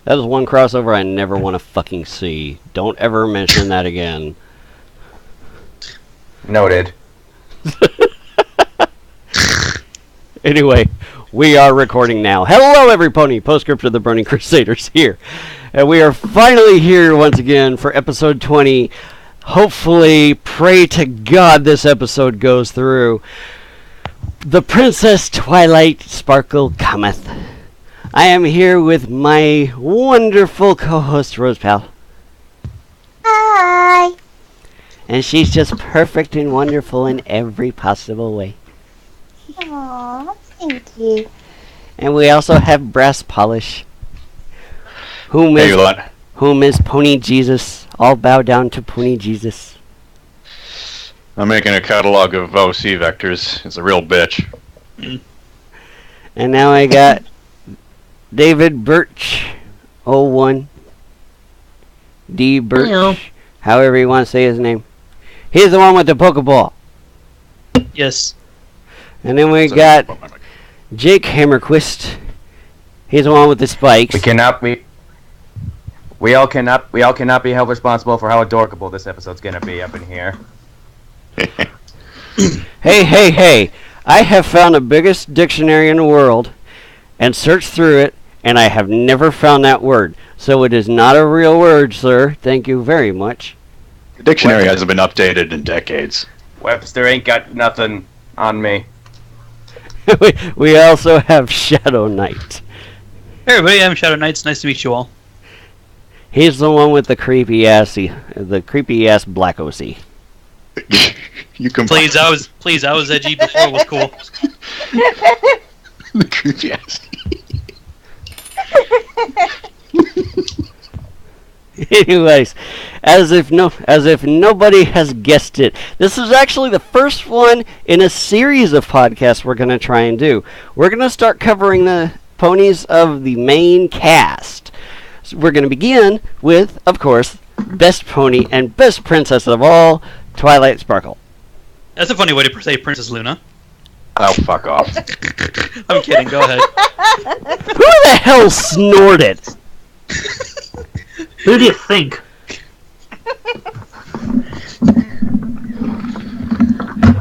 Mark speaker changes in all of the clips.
Speaker 1: That is one crossover I never want to fucking see. Don't ever mention that again.
Speaker 2: Noted.
Speaker 1: Anyway, we are recording now. Hello, everybody. Postscript of the Brony Crusaders here. And we are finally here once again for episode 20. Hopefully, pray to God this episode goes through. The Princess Twilight Sparkle Cometh. I am here with my wonderful co-host, Rose Pal.
Speaker 3: Hi.
Speaker 1: And she's just perfect and wonderful in every possible way.
Speaker 3: Aww, thank you.
Speaker 1: And we also have Brass Polish. Whom is Pony Jesus. All bow down to Pony Jesus.
Speaker 4: I'm making a catalog of OC vectors. It's a real bitch.
Speaker 1: And now I got David Burch, 01. D. Burch.
Speaker 5: Hello.
Speaker 1: However you want to say his name. He's the one with the Pokeball.
Speaker 5: Yes.
Speaker 1: And then we got Jake Hammerquist. He's the one with the spikes.
Speaker 2: We all cannot be held responsible for how adorable this episode's gonna be up in here.
Speaker 1: Hey. I have found the biggest dictionary in the world and searched through it, and I have never found that word. So it is not a real word, sir. Thank you very much.
Speaker 4: The dictionary hasn't been updated in decades.
Speaker 2: Webster ain't got nothing on me.
Speaker 1: we also have Shadow Knight.
Speaker 5: Hey everybody, I'm Shadow Knight. It's nice to meet you all.
Speaker 1: He's the one with the creepy ass black OC.
Speaker 4: You can
Speaker 5: Please, I was edgy before it was cool.
Speaker 4: The creepy ass.
Speaker 1: Anyways, as if nobody has guessed it, this is actually the first one in a series of podcasts we're going to try and do. We're going to start covering the ponies of the main cast. So we're going to begin with, of course, best pony and best princess of all, Twilight Sparkle.
Speaker 5: That's a funny way to say Princess Luna.
Speaker 4: Oh, fuck off.
Speaker 5: I'm kidding, go ahead.
Speaker 1: Who the hell snorted?
Speaker 6: Who do you think?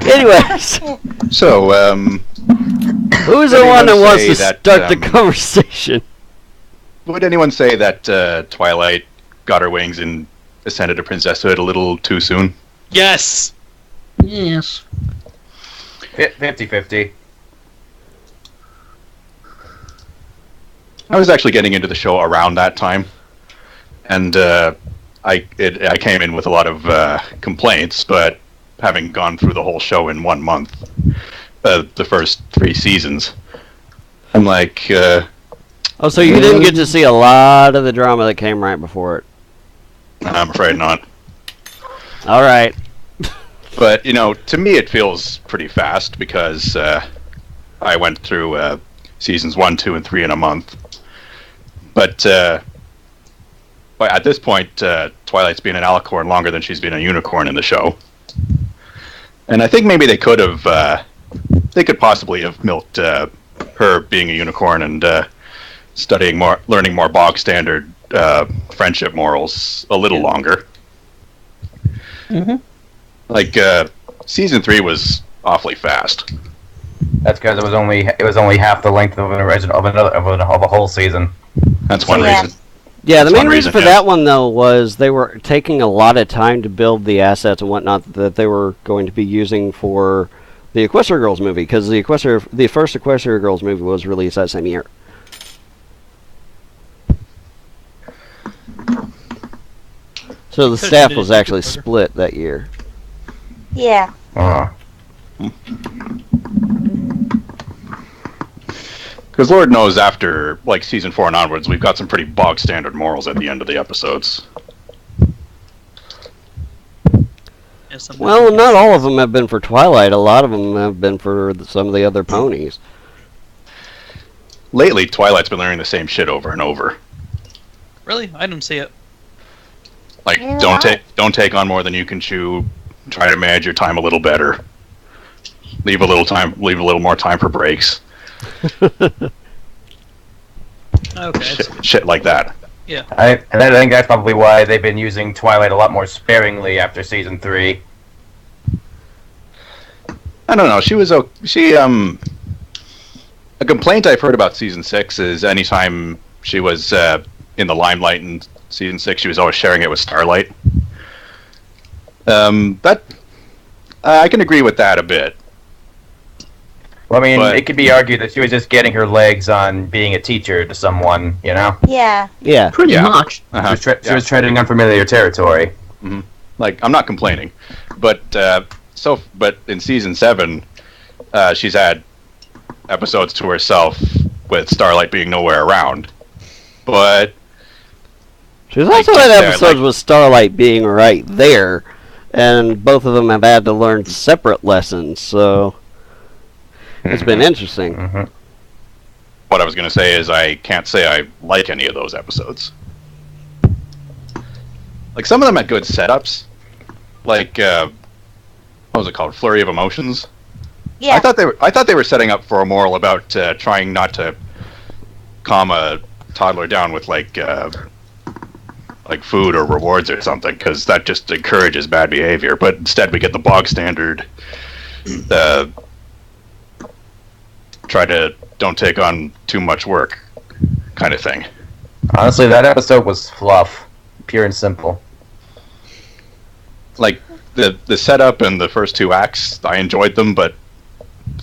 Speaker 1: Anyways,
Speaker 4: So,
Speaker 1: who's the one that wants to
Speaker 4: that,
Speaker 1: start the conversation?
Speaker 4: would anyone say that Twilight got her wings and ascended to princesshood a little too soon?
Speaker 5: Yes!
Speaker 6: Yes.
Speaker 2: 50-50.
Speaker 4: I was actually getting into the show around that time, and I came in with a lot of complaints, but having gone through the whole show in 1 month, the first 3 seasons, I'm like...
Speaker 1: Oh, so you didn't get to see a lot of the drama that came right before it.
Speaker 4: I'm afraid not.
Speaker 1: All right.
Speaker 4: But, to me it feels pretty fast because I went through seasons 1, 2, and 3 in a month. But at this point, Twilight's been an alicorn longer than she's been a unicorn in the show. And I think maybe they could possibly have milked her being a unicorn and learning more bog standard friendship morals a little longer.
Speaker 6: Mm-hmm.
Speaker 4: Like season 3 was awfully fast.
Speaker 2: That's because it was only half the length of a whole season.
Speaker 4: That's one
Speaker 3: Yeah.
Speaker 4: reason.
Speaker 1: Yeah, the
Speaker 4: That's
Speaker 1: main
Speaker 4: one
Speaker 1: reason for that one, though, was they were taking a lot of time to build the assets and whatnot that they were going to be using for the Equestria Girls movie, because the first Equestria Girls movie was released that same year. So the staff was actually split that year.
Speaker 3: Yeah.
Speaker 4: Because Lord knows after, like, season 4 and onwards, we've got some pretty bog standard morals at the end of the episodes.
Speaker 1: Well, not all of them have been for Twilight. A lot of them have been for some of the other ponies.
Speaker 4: Lately, Twilight's been learning the same shit over and over.
Speaker 5: Really? I didn't see it.
Speaker 4: Like,
Speaker 3: Yeah.
Speaker 4: don't take on more than you can chew. Try to manage your time a little better. Leave a little more time for breaks.
Speaker 5: Okay.
Speaker 4: Shit like that.
Speaker 5: Yeah.
Speaker 2: I think that's probably why they've been using Twilight a lot more sparingly after season 3.
Speaker 4: I don't know. A complaint I've heard about season 6 is anytime she was in the limelight in season 6, she was always sharing it with Starlight. That I can agree with that a bit.
Speaker 2: Well, I mean,
Speaker 4: But-
Speaker 2: it could be argued that she was just getting her legs on being a teacher to someone, you know?
Speaker 3: Yeah.
Speaker 1: Yeah.
Speaker 6: Pretty
Speaker 4: Yeah.
Speaker 6: much.
Speaker 2: She was treading unfamiliar territory.
Speaker 4: Like, I'm not complaining, but in season 7, she's had episodes to herself with Starlight being nowhere around. But
Speaker 1: She's also
Speaker 4: Like,
Speaker 1: had
Speaker 4: yeah,
Speaker 1: episodes
Speaker 4: like-
Speaker 1: with Starlight being right there, and both of them have had to learn separate lessons, so it's been interesting.
Speaker 2: Mm-hmm.
Speaker 4: what I was going to say is I can't say I like any of those episodes. Like, some of them had good setups. Like, what was it called? Flurry of Emotions?
Speaker 3: Yeah.
Speaker 4: I thought they were setting up for a moral about trying not to calm a toddler down with like food or rewards or something, because that just encourages bad behavior. But instead, we get the bog standard. Try to don't take on too much work, kind of thing.
Speaker 2: Honestly, that episode was fluff. Pure and simple.
Speaker 4: Like the setup and the first 2 acts, I enjoyed them, but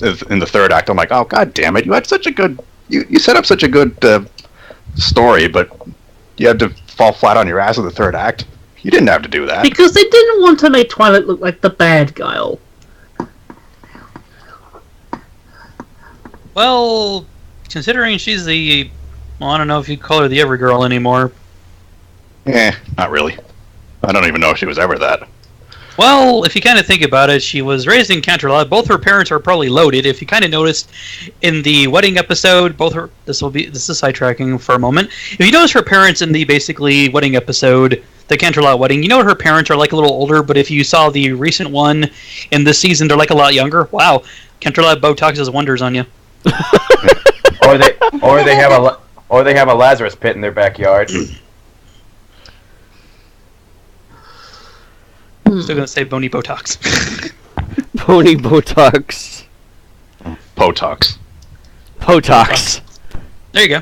Speaker 4: in the 3rd act, I'm like, oh god damn it! You had such a good you set up such a good story, but you had to fall flat on your ass in the 3rd act. You didn't have to do that.
Speaker 6: Because they didn't want to make Twilight look like the bad guy.
Speaker 5: Well, considering she's the... Well, I don't know if you'd call her the Every Girl anymore.
Speaker 4: Not really. I don't even know if she was ever that.
Speaker 5: Well, if you kind of think about it, she was raised in Canterlot. Both her parents are probably loaded. If you kind of noticed in the wedding episode, this is sidetracking for a moment. If you notice her parents in the basically wedding episode, the Canterlot wedding, you know her parents are like a little older, but if you saw the recent one in this season, they're like a lot younger. Wow, Canterlot Botox does wonders on you.
Speaker 2: or they have a Lazarus pit in their backyard.
Speaker 5: Still gonna say bony Botox.
Speaker 1: Pony Botox.
Speaker 4: Potox.
Speaker 1: Potox.
Speaker 5: There you go.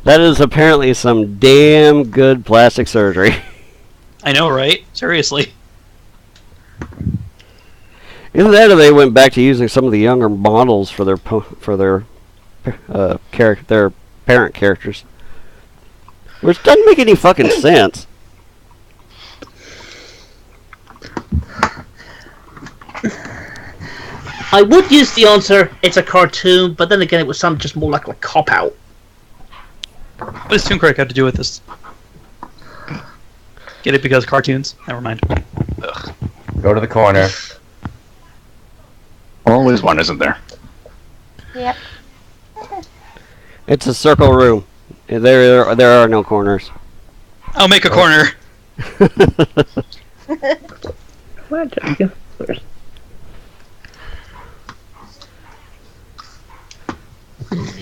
Speaker 1: That is apparently some damn good plastic surgery.
Speaker 5: I know, right? Seriously.
Speaker 1: Either that or they went back to using some of the younger models for their their parent characters. Which doesn't make any fucking sense.
Speaker 6: I would use the answer, it's a cartoon, but then again it was some just more like a cop-out.
Speaker 5: What does Toon Critic have to do with this? Get it because cartoons? Never mind.
Speaker 4: Ugh.
Speaker 2: Go to the corner.
Speaker 4: Always one, isn't there?
Speaker 3: Yep.
Speaker 1: It's a circle room. There are no corners.
Speaker 5: I'll make a corner.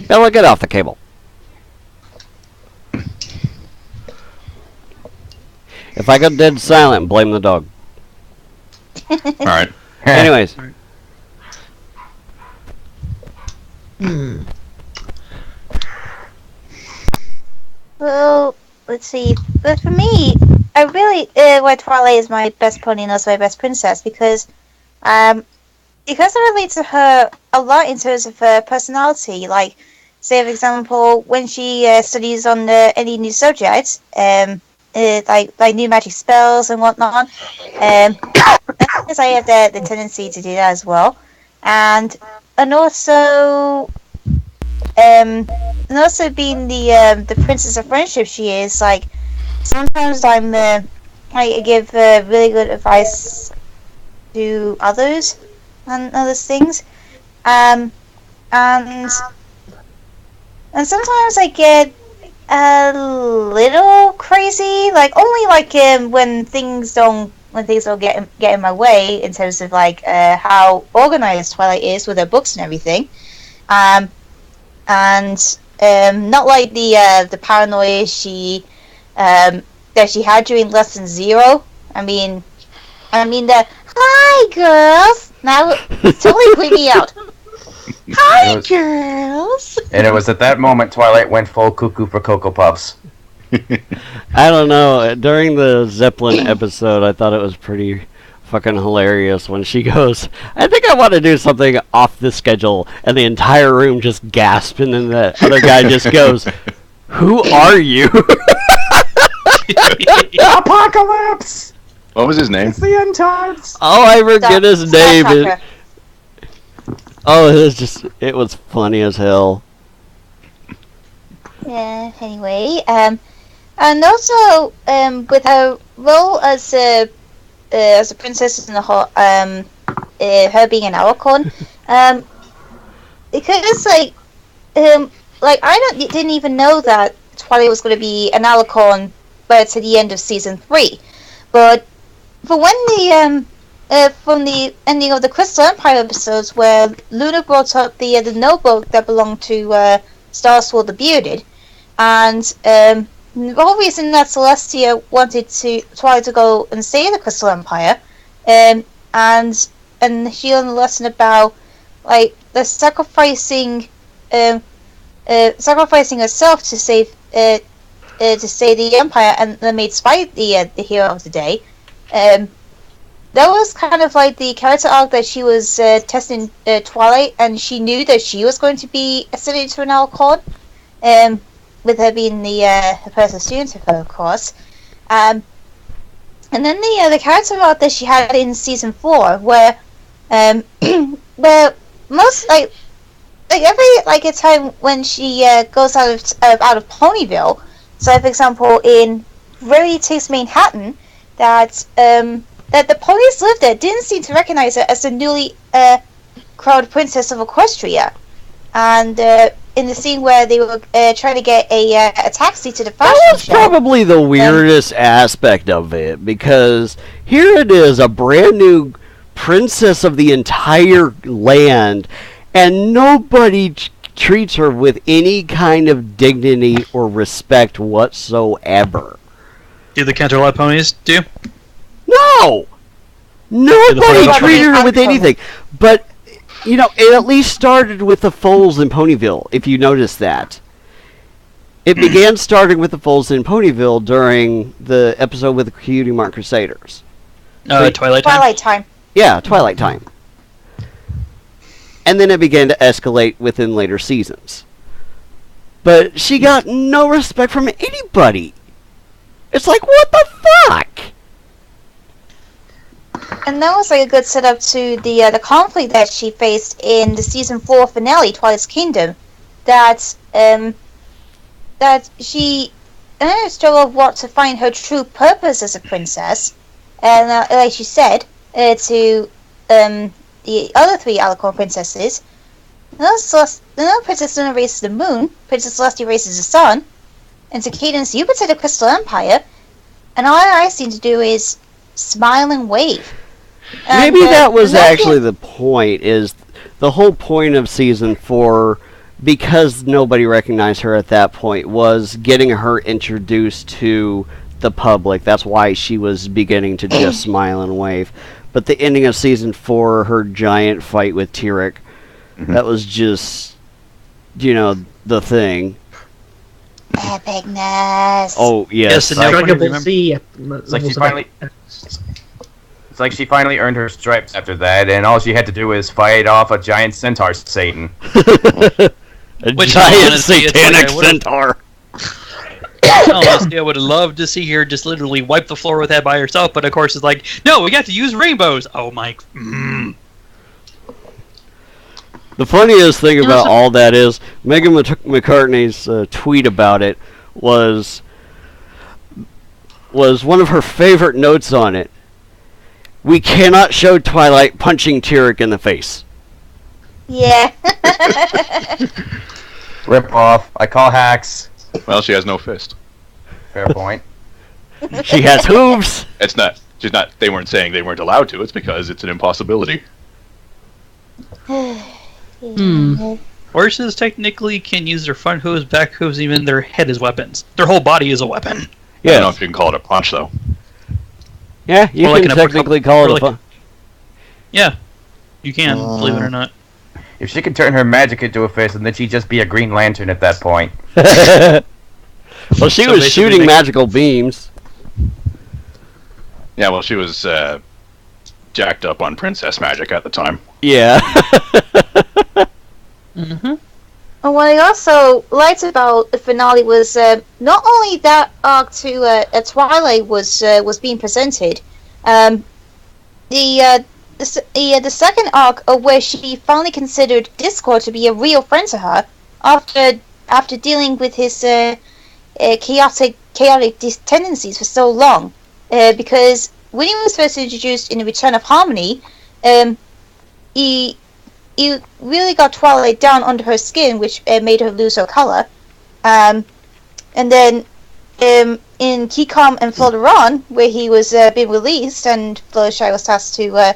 Speaker 1: Bella, get off the cable. If I go dead silent, blame the dog.
Speaker 4: Alright.
Speaker 1: Anyways.
Speaker 3: Well, let's see. But for me, I really why Twilight is my best pony and also my best princess because I relate to her a lot in terms of her personality. Like, say for example, when she studies on any new subject, like new magic spells and whatnot. Because I have the tendency to do that as well, and also being the princess of friendship she is, like sometimes I give really good advice to others and other things, and sometimes I get a little crazy, like only like when things don't get in my way in terms of like how organized Twilight is with her books and everything, and Not like the paranoia that she had during Lesson 0. I mean the hi girls. Now totally creeped me out. Hi girls.
Speaker 2: And it was at that moment Twilight went full cuckoo for Cocoa Puffs.
Speaker 1: I don't know. During the Zeppelin episode, I thought it was pretty fucking hilarious when she goes, I think I want to do something off the schedule, and the entire room just gasps, and then the other guy just goes, who are you?
Speaker 2: Apocalypse!
Speaker 4: What was his name?
Speaker 2: It's the end times!
Speaker 1: Oh, I forget his name.
Speaker 3: Star-Talker.
Speaker 1: It was funny as hell.
Speaker 3: Yeah, anyway, and also, with her role as a princess in the whole, her being an Alicorn, because I didn't even know that Twilight was going to be an Alicorn, but to the end of season 3, but for when from the ending of the Crystal Empire episodes, where Luna brought up the notebook that belonged to Starsword the Bearded, and the whole reason that Celestia wanted to try to go and save the Crystal Empire, and she learned a lesson about the sacrificing herself to save the Empire, and that made Spike the hero of the day. That was kind of like the character arc that she was testing Twilight, and she knew that she was going to be ascended to an Alicorn, with her being the personal student of her, of course. And then the character arc that she had in season 4, where most every a time when she goes out of Ponyville. So, for example, in Rarity Takes Manhattan, that the ponies lived there didn't seem to recognize her as the newly crowned princess of Equestria, and in the scene where they were trying to get a taxi to the fashion
Speaker 1: That was
Speaker 3: show.
Speaker 1: probably the weirdest aspect of it, because here it is, a brand new princess of the entire land, and nobody treats her with any kind of dignity or respect whatsoever.
Speaker 5: Do the Canterlot ponies do?
Speaker 1: No! Nobody treated her with anything. But, it at least started with the foals in Ponyville, if you notice that. It began starting with the foals in Ponyville during the episode with the Cutie Mark Crusaders.
Speaker 5: Twilight time?
Speaker 3: Twilight time.
Speaker 1: Yeah, Twilight time. And then it began to escalate within later seasons. But she got no respect from anybody. It's like, what the fuck?
Speaker 3: And that was a good setup to the conflict that she faced in the season 4 finale, Twilight's Kingdom. That she struggled what to find her true purpose as a princess, and like she said to the other 3 Alicorn princesses, Princess Luna races the moon, Princess Celestia races the sun, and to Cadence, you protect the Crystal Empire, and all I seem to do is smile and wave. And,
Speaker 1: maybe that was actually the point, is the whole point of season 4, because nobody recognized her at that point, was getting her introduced to the public. That's why she was beginning to just smile and wave. But the ending of season 4, her giant fight with Tyrek, that was just, the thing.
Speaker 3: Epicness.
Speaker 1: Oh, yes.
Speaker 5: Yes, and now
Speaker 6: Dragon Ball
Speaker 5: remember-
Speaker 6: Z.
Speaker 2: It's like she finally earned her stripes after that, and all she had to do was fight off a giant centaur Satan.
Speaker 1: A
Speaker 5: Which,
Speaker 1: giant
Speaker 5: honestly, it's
Speaker 1: satanic
Speaker 5: like I would've-
Speaker 1: centaur.
Speaker 5: Honestly, I would have loved to see her just literally wipe the floor with that by herself, but of course it's like, no, we got to use rainbows. Oh my.
Speaker 1: The funniest thing about all that is Megan McCartney's tweet about it was one of her favorite notes on it. We cannot show Twilight punching Tyrek in the face.
Speaker 3: Yeah.
Speaker 2: Rip off. I call hacks.
Speaker 4: Well, she has no fist.
Speaker 2: Fair point.
Speaker 1: She has hooves.
Speaker 4: It's not. She's not. They weren't saying they weren't allowed to. It's because it's an impossibility.
Speaker 5: Horses technically can use their front hooves, back hooves, even their head as weapons. Their whole body is a weapon.
Speaker 4: I
Speaker 1: Yeah.
Speaker 4: don't know if you can call it a punch, though.
Speaker 1: Yeah, you
Speaker 5: Or like
Speaker 1: can
Speaker 5: an uppercut,
Speaker 1: technically call
Speaker 5: or
Speaker 1: it
Speaker 5: like
Speaker 1: a fun.
Speaker 5: Yeah, you can, believe it or not.
Speaker 2: If she could turn her magic into a fist, then she'd just be a Green Lantern at that point.
Speaker 1: Well, she
Speaker 5: So
Speaker 1: was
Speaker 5: basically
Speaker 1: shooting
Speaker 5: make-
Speaker 1: magical beams.
Speaker 4: Yeah, well, she was jacked up on princess magic at the time.
Speaker 1: Yeah.
Speaker 5: Mm-hmm.
Speaker 3: And what I also liked about the finale was not only that arc to Twilight was being presented, the second arc of where she finally considered Discord to be a real friend to her after dealing with his chaotic tendencies for so long, because when he was first introduced in the Return of Harmony, he really got Twilight down under her skin, which made her lose her color. And then in Keycom and Florderon, where he was being released and Fluttershy was tasked to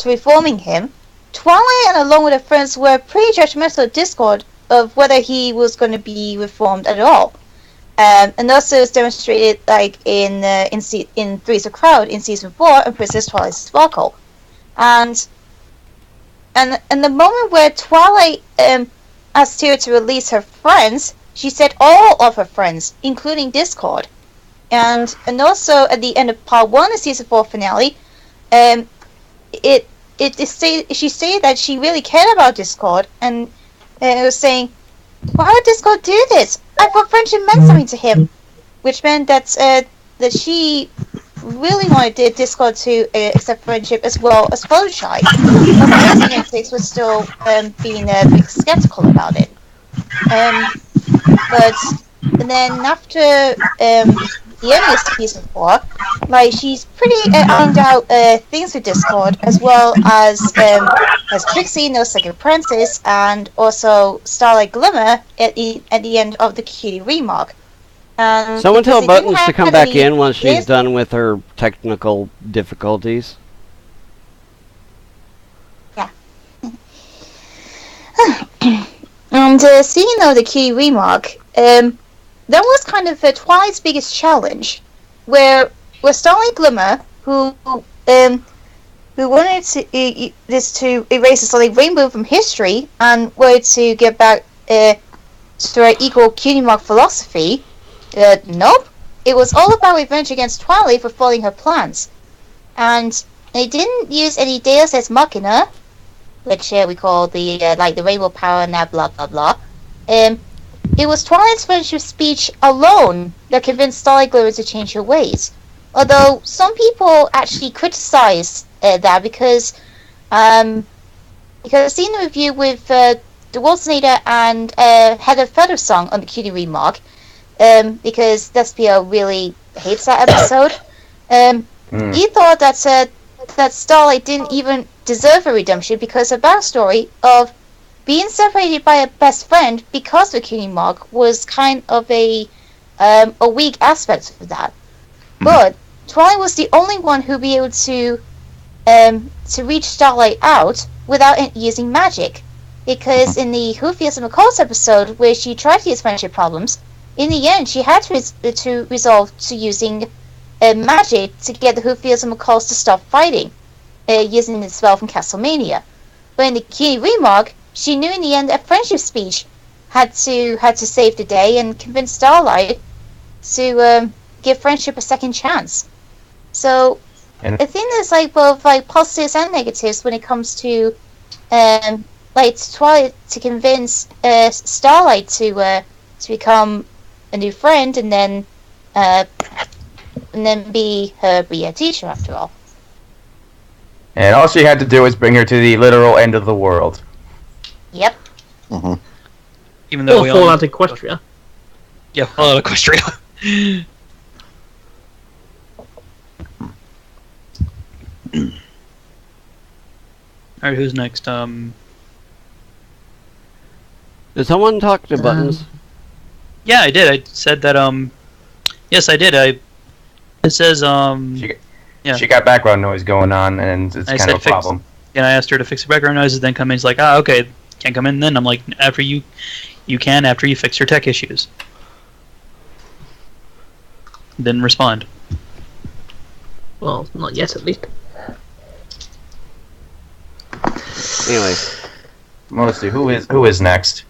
Speaker 3: reforming him, Twilight and along with her friends were pretty judgmental of Discord of whether he was going to be reformed at all. And also it's demonstrated like in Three's a Crowd in season 4 and Princess Twilight Sparkle. And the moment where Twilight asked Tyr to release her friends, she said all of her friends, including Discord. And also at the end of part 1 of season 4 finale, she stated that she really cared about Discord, and it was saying, why would Discord do this? I thought friendship meant something to him, which meant that she really wanted Discord to accept friendship as well as Fluttershy. But Netflix was still being a bit skeptical about it. But then after the end of season 4, like she's pretty ironed out things with Discord, as well as Trixie, No Second Princess, and also Starlight Glimmer at the end of the Cutie remark.
Speaker 1: Someone tell Buttons to come back in once she's done with her technical difficulties.
Speaker 3: Yeah. And seeing though the Cutie remark, that was kind of Twilight's biggest challenge, where Starlight Glimmer, who wanted to erase the Starlight Rainbow from history and wanted to get back to her equal Cutie mark philosophy. Nope. It was all about revenge against Twilight for foiling her plans. And they didn't use any Deus Ex Machina, which we call the the rainbow power and that blah blah blah. It was Twilight's friendship speech alone that convinced Starlight Glimmer to change her ways. Although some people actually criticized that because seeing the review with the Wolfsnader and Heather Feathersong on the Cutie remark, because Despia really hates that episode. He thought that Starlight didn't even deserve a redemption because her backstory of being separated by a best friend because of the Cutie mark was kind of a weak aspect of that. But Twilight was the only one who'd be able to reach Starlight out without using magic. Because in the Who Feels the McCalls episode, where she tried to use friendship problems, in the end she had to resolve to using magic to get the Who Feels the McCalls to stop fighting, using the spell from Castlemania. But in the Cutie remark, she knew in the end that friendship speech had to save the day and convince Starlight to give friendship a second chance. So I think there's both positives and negatives when it comes to Twilight to convince Starlight to become a new friend and then be a teacher after all.
Speaker 2: And all she had to do was bring her to the literal end of the world.
Speaker 3: Yep.
Speaker 7: Mm-hmm.
Speaker 5: Even though we
Speaker 6: fall
Speaker 5: all
Speaker 6: out Equestria.
Speaker 5: Yeah, fall out Equestria. Alright, who's next?
Speaker 1: Did someone talk to Buttons?
Speaker 5: Yeah, I did. I said that, yes, I did. It says,
Speaker 2: She got background noise going on, and it's
Speaker 5: I
Speaker 2: kind of a
Speaker 5: said
Speaker 2: problem.
Speaker 5: and I asked her to fix the background noises, then come in, she's like, okay, can't come in then. I'm like, after you can after you fix your tech issues. Didn't respond.
Speaker 6: Well, not yet, at least.
Speaker 1: Anyway,
Speaker 2: Let's see, who is next?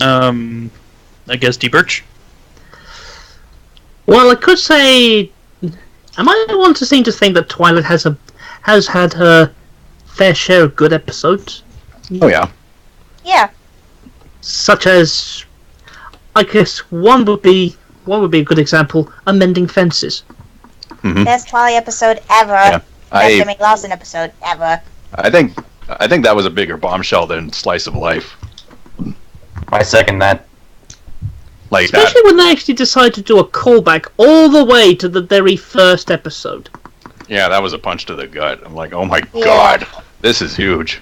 Speaker 5: I guess D. Burch.
Speaker 6: Well, I could say, am I the one to seem to think that Twilight has had her fair share of good episodes,
Speaker 4: Oh yeah.
Speaker 3: Yeah.
Speaker 6: such as, I guess one would be a good example: Amending Fences.
Speaker 3: Best Twilight episode ever.
Speaker 4: Yeah.
Speaker 3: Best Jimmy Lawson episode ever.
Speaker 4: I think that was a bigger bombshell than Slice of Life.
Speaker 2: I second that.
Speaker 4: Like
Speaker 6: Especially
Speaker 4: that.
Speaker 6: when they actually decide to do a callback all the way to the very first episode.
Speaker 4: Yeah, that was a punch to the gut. I'm like, oh my
Speaker 3: Yeah.
Speaker 4: god, this is huge.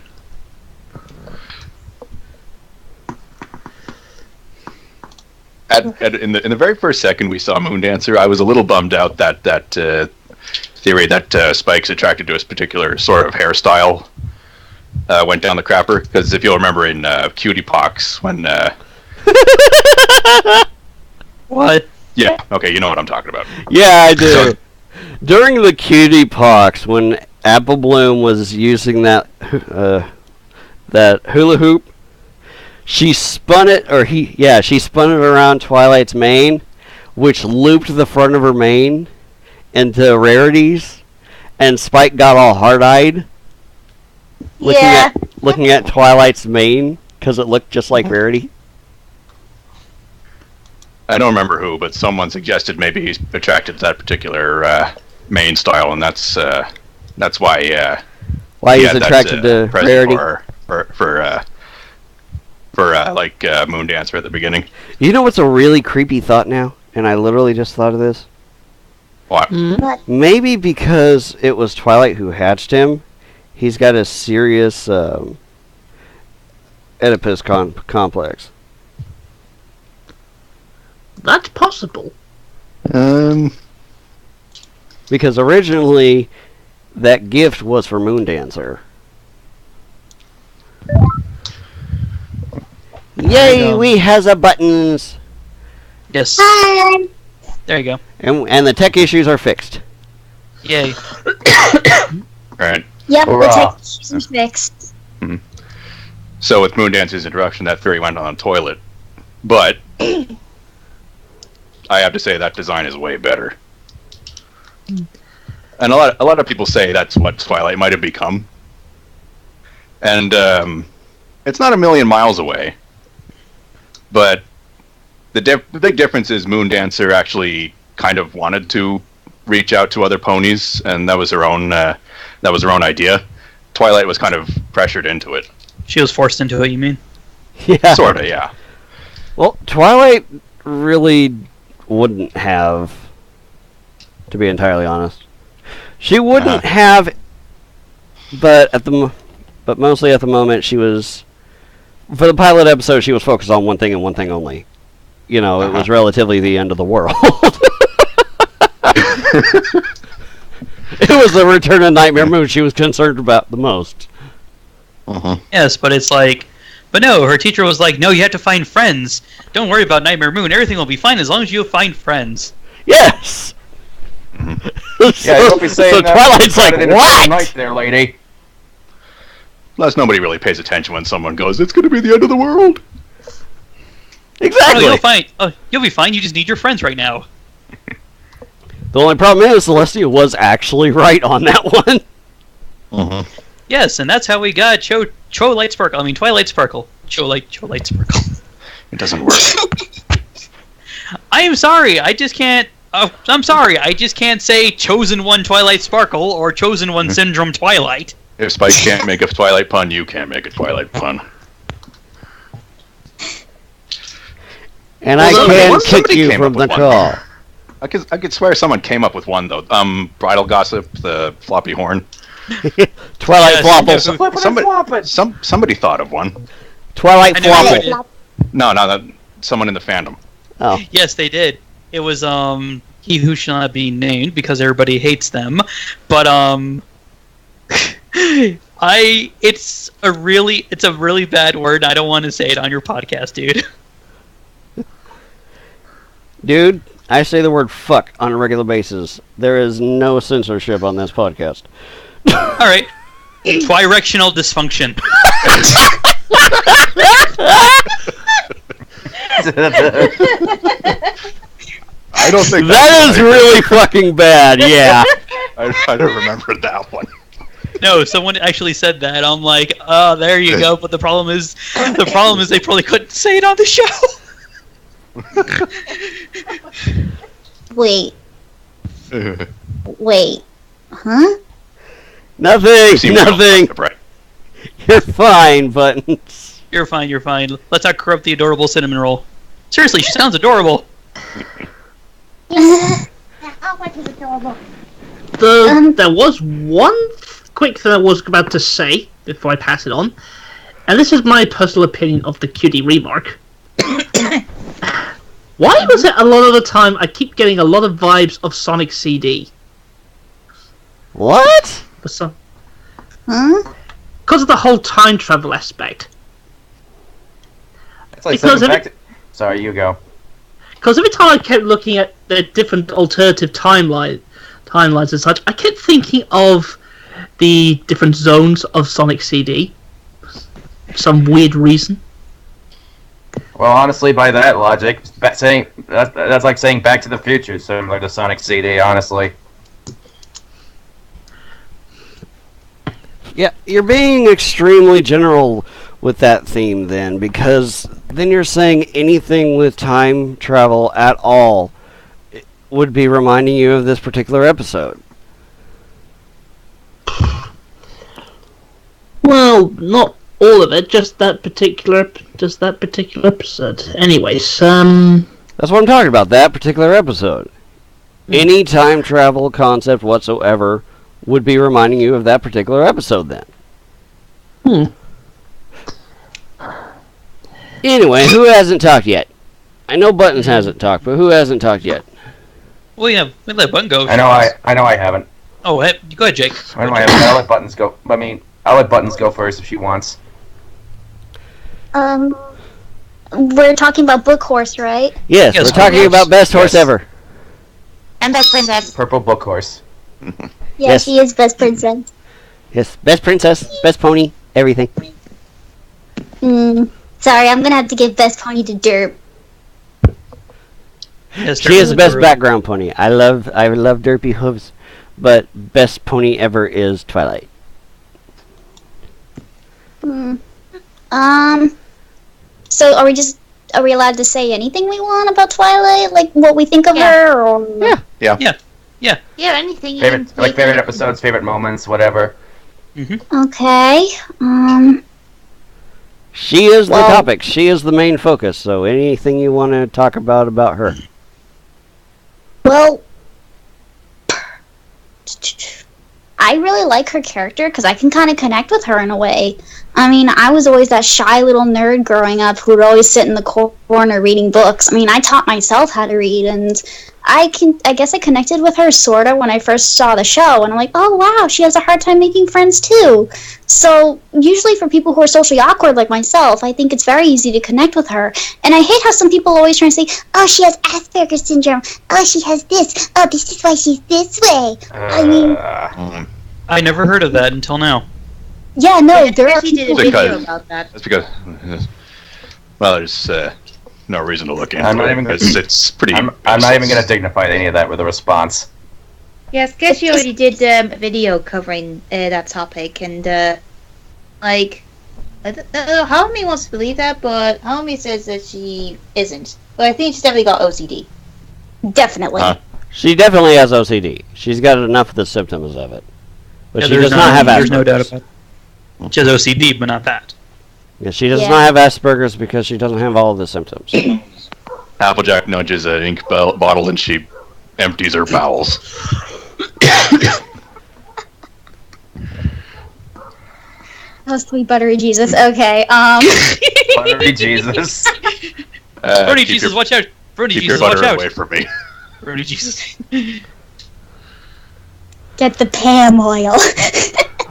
Speaker 4: In the very first second we saw Moondancer, I was a little bummed out that theory that Spike's attracted to a particular sort of hairstyle went down the crapper. Because if you'll remember in Cutie Pox, when
Speaker 5: What?
Speaker 4: yeah, okay, you know what I'm talking about.
Speaker 1: yeah, I do.
Speaker 4: So-
Speaker 1: During the Cutie Pox, when Apple Bloom was using that hula hoop, she spun it, she spun it around Twilight's mane, which looped the front of her mane into rarities, and Spike got all hard-eyed
Speaker 3: Yeah.
Speaker 1: looking at Twilight's mane because it looked just like rarity.
Speaker 4: I don't remember who, but someone suggested maybe he's attracted to that particular main style, and that's why
Speaker 1: Why
Speaker 4: he
Speaker 1: he's
Speaker 4: had that,
Speaker 1: attracted to
Speaker 4: present
Speaker 1: rarity.
Speaker 4: for Moondancer at the beginning.
Speaker 1: You know what's a really creepy thought now? And I literally just thought of this.
Speaker 4: What?
Speaker 1: Maybe because it was Twilight who hatched him, he's got a serious Oedipus complex.
Speaker 6: That's possible.
Speaker 1: Because originally, that gift was for Moondancer. Yay, we has a buttons!
Speaker 5: Yes. There you go.
Speaker 1: And the tech issues are fixed.
Speaker 5: Yay.
Speaker 4: Right.
Speaker 7: Yep, the
Speaker 2: Hurrah.
Speaker 7: tech is fixed.
Speaker 4: So with Moondancer's introduction, that theory went on the toilet. But I have to say that design is way better. And a lot of people say that's what Twilight might have become. And it's not a million miles away. But the big difference is Moondancer actually kind of wanted to reach out to other ponies, and that was her own idea. Twilight was kind of pressured into it.
Speaker 5: She was forced into it, you mean?
Speaker 1: Yeah.
Speaker 4: Sorta, yeah.
Speaker 1: Well, Twilight really wouldn't have, to be entirely honest. She wouldn't have, but mostly at the moment she was, for the pilot episode, she was focused on one thing and one thing only. You know, it was relatively the end of the world. It was the return of Nightmare Moon she was concerned about the most.
Speaker 5: Yes, but it's like, but no, her teacher was like, no, you have to find friends. Don't worry about Nightmare Moon. Everything will be fine as long as you find friends.
Speaker 1: Yes!
Speaker 2: Yeah, don't be saying
Speaker 1: so
Speaker 2: that.
Speaker 1: Twilight's like,
Speaker 2: Got it in the middle of the
Speaker 1: what?
Speaker 2: night there, lady.
Speaker 4: Plus, nobody really pays attention when someone goes, "It's going to be the end of the world."
Speaker 1: Exactly.
Speaker 5: Oh, you'll be fine. You just need your friends right now.
Speaker 1: The only problem is Celestia was actually right on that one.
Speaker 5: Yes, and that's how we got Twilight Sparkle. Twilight Sparkle.
Speaker 4: It doesn't work.
Speaker 5: I am sorry. I just can't. I'm sorry. I just can't say Chosen One Twilight Sparkle or Chosen One Syndrome Twilight.
Speaker 4: If Spike can't make a Twilight pun, you can't make a Twilight pun.
Speaker 1: And
Speaker 4: Well,
Speaker 1: I can
Speaker 4: somebody
Speaker 1: kick you
Speaker 4: came
Speaker 1: from
Speaker 4: up
Speaker 1: the
Speaker 4: with
Speaker 1: call.
Speaker 4: I could swear someone came up with one though. Bridal Gossip, the floppy horn.
Speaker 1: Twilight
Speaker 5: Yes,
Speaker 1: Flopple.
Speaker 4: Somebody thought of one.
Speaker 1: Twilight
Speaker 5: I know who it
Speaker 1: Flopple.
Speaker 5: is.
Speaker 4: No, someone in the fandom.
Speaker 1: Oh.
Speaker 5: Yes, they did. It was He Who Shall Not Be Named because everybody hates them. But It's a really bad word. I don't want to say it on your podcast, dude.
Speaker 1: Dude, I say the word fuck on a regular basis. There is no censorship on this podcast.
Speaker 5: All right. Twirectional dysfunction.
Speaker 4: I don't think
Speaker 1: That is really fucking bad, yeah.
Speaker 4: I don't remember that one.
Speaker 5: No, someone actually said that. I'm like, oh, there you go. But the problem is they probably couldn't say it on the show.
Speaker 3: Wait. Wait. Huh?
Speaker 1: Nothing.
Speaker 4: Right.
Speaker 1: You're fine, but...
Speaker 5: You're fine. Let's not corrupt the adorable cinnamon roll. Seriously, she sounds adorable.
Speaker 3: How much is adorable?
Speaker 6: There was one quick thing I was about to say before I pass it on, and this is my personal opinion of the cutie remark. Why was it a lot of the time I keep getting a lot of vibes of Sonic CD?
Speaker 1: What?
Speaker 6: For some,
Speaker 3: Huh?
Speaker 6: because of the whole time travel aspect.
Speaker 2: It's like
Speaker 6: Because
Speaker 2: saying
Speaker 6: every-
Speaker 2: back to... Sorry, you go.
Speaker 6: Because every time I kept looking at the different alternative timelines and such, I kept thinking of the different zones of Sonic CD. For some weird reason.
Speaker 2: Well, honestly, by that logic, that's like saying Back to the Future, similar to Sonic CD, honestly.
Speaker 1: Yeah, you're being extremely general with that theme then, because then you're saying anything with time travel at all would be reminding you of this particular episode.
Speaker 6: Well, not all of it, just that particular episode. Anyways,
Speaker 1: That's what I'm talking about, that particular episode. Any time travel concept whatsoever would be reminding you of that particular episode then. Anyway, who hasn't talked yet? I know Buttons hasn't talked, but who hasn't talked yet?
Speaker 5: Well, yeah, we let Button go.
Speaker 2: I know I haven't.
Speaker 5: Oh, hey, go ahead, Jake.
Speaker 2: I know I haven't. I'll let Buttons go. I mean, I'll let Buttons go first if she wants.
Speaker 3: We're talking about Book Horse, right?
Speaker 1: Yes,
Speaker 5: Yes,
Speaker 1: we're talking about best horse
Speaker 2: Yes.
Speaker 1: ever.
Speaker 3: And Best Princess.
Speaker 2: Purple Book Horse.
Speaker 3: Yeah,
Speaker 1: Yes.
Speaker 3: she is Best Princess.
Speaker 1: Yes, best princess, best pony, everything.
Speaker 3: Sorry, I'm gonna have to give Best Pony to Derp.
Speaker 5: Yes,
Speaker 1: She is the best
Speaker 5: Derp.
Speaker 1: background pony. I love derpy hooves, but best pony ever is Twilight.
Speaker 3: So are we allowed to say anything we want about Twilight? Like what we think of her or
Speaker 1: Yeah.
Speaker 5: Yeah.
Speaker 3: anything
Speaker 2: Favorite episodes, favorite moments, whatever.
Speaker 3: Okay.
Speaker 1: She is the
Speaker 3: Well-
Speaker 1: topic. She is the main focus. So anything you want to talk about her.
Speaker 3: Well, I really like her character because I can kind of connect with her in a way. I mean, I was always that shy little nerd growing up who would always sit in the corner reading books. I mean, I taught myself how to read, and I guess I connected with her sort of when I first saw the show, and I'm like, oh wow, she has a hard time making friends too. So usually for people who are socially awkward like myself, I think it's very easy to connect with her. And I hate how some people always try and say, oh, she has Asperger's syndrome. Oh, she has this. Oh, this is why she's this way. I mean,
Speaker 5: I never heard of that until now.
Speaker 3: yeah, no, there are
Speaker 7: She did a
Speaker 3: people.
Speaker 7: video about that.
Speaker 4: That's because, well, there's no reason to look into
Speaker 2: I'm not
Speaker 4: it
Speaker 2: even gonna-
Speaker 4: because it's pretty.
Speaker 2: I'm not even going to dignify any of that with a response.
Speaker 7: Yes, Sketchy already did a video covering that topic, and like, I don't know how many wants to believe that, but Haomi says that she isn't. But I think she's definitely got OCD.
Speaker 3: Definitely.
Speaker 4: Huh?
Speaker 1: She definitely has OCD. She's got enough of the symptoms of it. But
Speaker 5: Yeah,
Speaker 1: she does not have
Speaker 5: There's
Speaker 1: Asperger's.
Speaker 5: no doubt about it. She has OCD, but not that.
Speaker 1: Yeah, she does
Speaker 3: Yeah.
Speaker 1: not have Asperger's because she doesn't have all of the symptoms.
Speaker 4: Applejack nudges an ink bottle and she empties her bowels.
Speaker 3: Oh, sweet buttery Jesus. Okay.
Speaker 2: Buttery Jesus.
Speaker 5: Brony
Speaker 4: Keep
Speaker 5: Jesus,
Speaker 4: your-
Speaker 5: watch out! Brony
Speaker 4: Keep your
Speaker 5: Jesus, watch
Speaker 4: butter
Speaker 5: out!
Speaker 4: away from me.
Speaker 5: Brony Jesus.
Speaker 3: Get the Pam oil.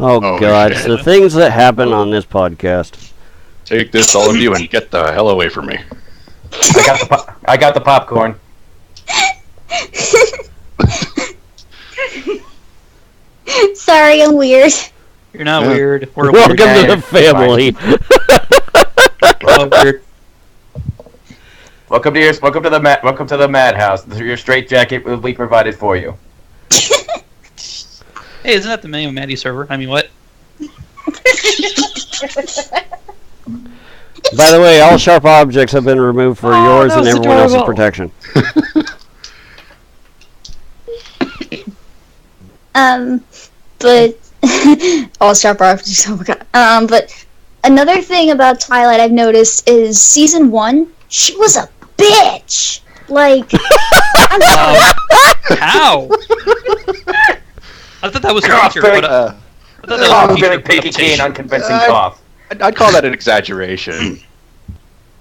Speaker 1: Oh,
Speaker 4: Oh,
Speaker 1: God,
Speaker 4: shit.
Speaker 1: the things that happen on this podcast.
Speaker 4: Take this, all of you, and get the hell away from me.
Speaker 2: I got the popcorn.
Speaker 7: Sorry, I'm weird.
Speaker 5: You're not
Speaker 4: Yeah.
Speaker 5: weird. We're
Speaker 1: Welcome
Speaker 5: weird.
Speaker 1: to the family.
Speaker 5: Oh, weird.
Speaker 2: Welcome to the madhouse. Your straitjacket will be provided for you.
Speaker 5: Hey, isn't that the name of Maddie's server? I mean, what?
Speaker 1: By the way, all sharp objects have been removed for yours and everyone else's protection.
Speaker 7: But all sharp objects. Oh my god. But another thing about Twilight I've noticed is season 1, she was a bitch. Like,
Speaker 5: How? I thought that was her
Speaker 2: Cough,
Speaker 5: teacher.
Speaker 2: Billy.
Speaker 5: But, I thought that was
Speaker 2: Oh,
Speaker 5: her teacher.
Speaker 2: Billy Pinky Keen, unconvincing cough.
Speaker 4: I'd call that an exaggeration.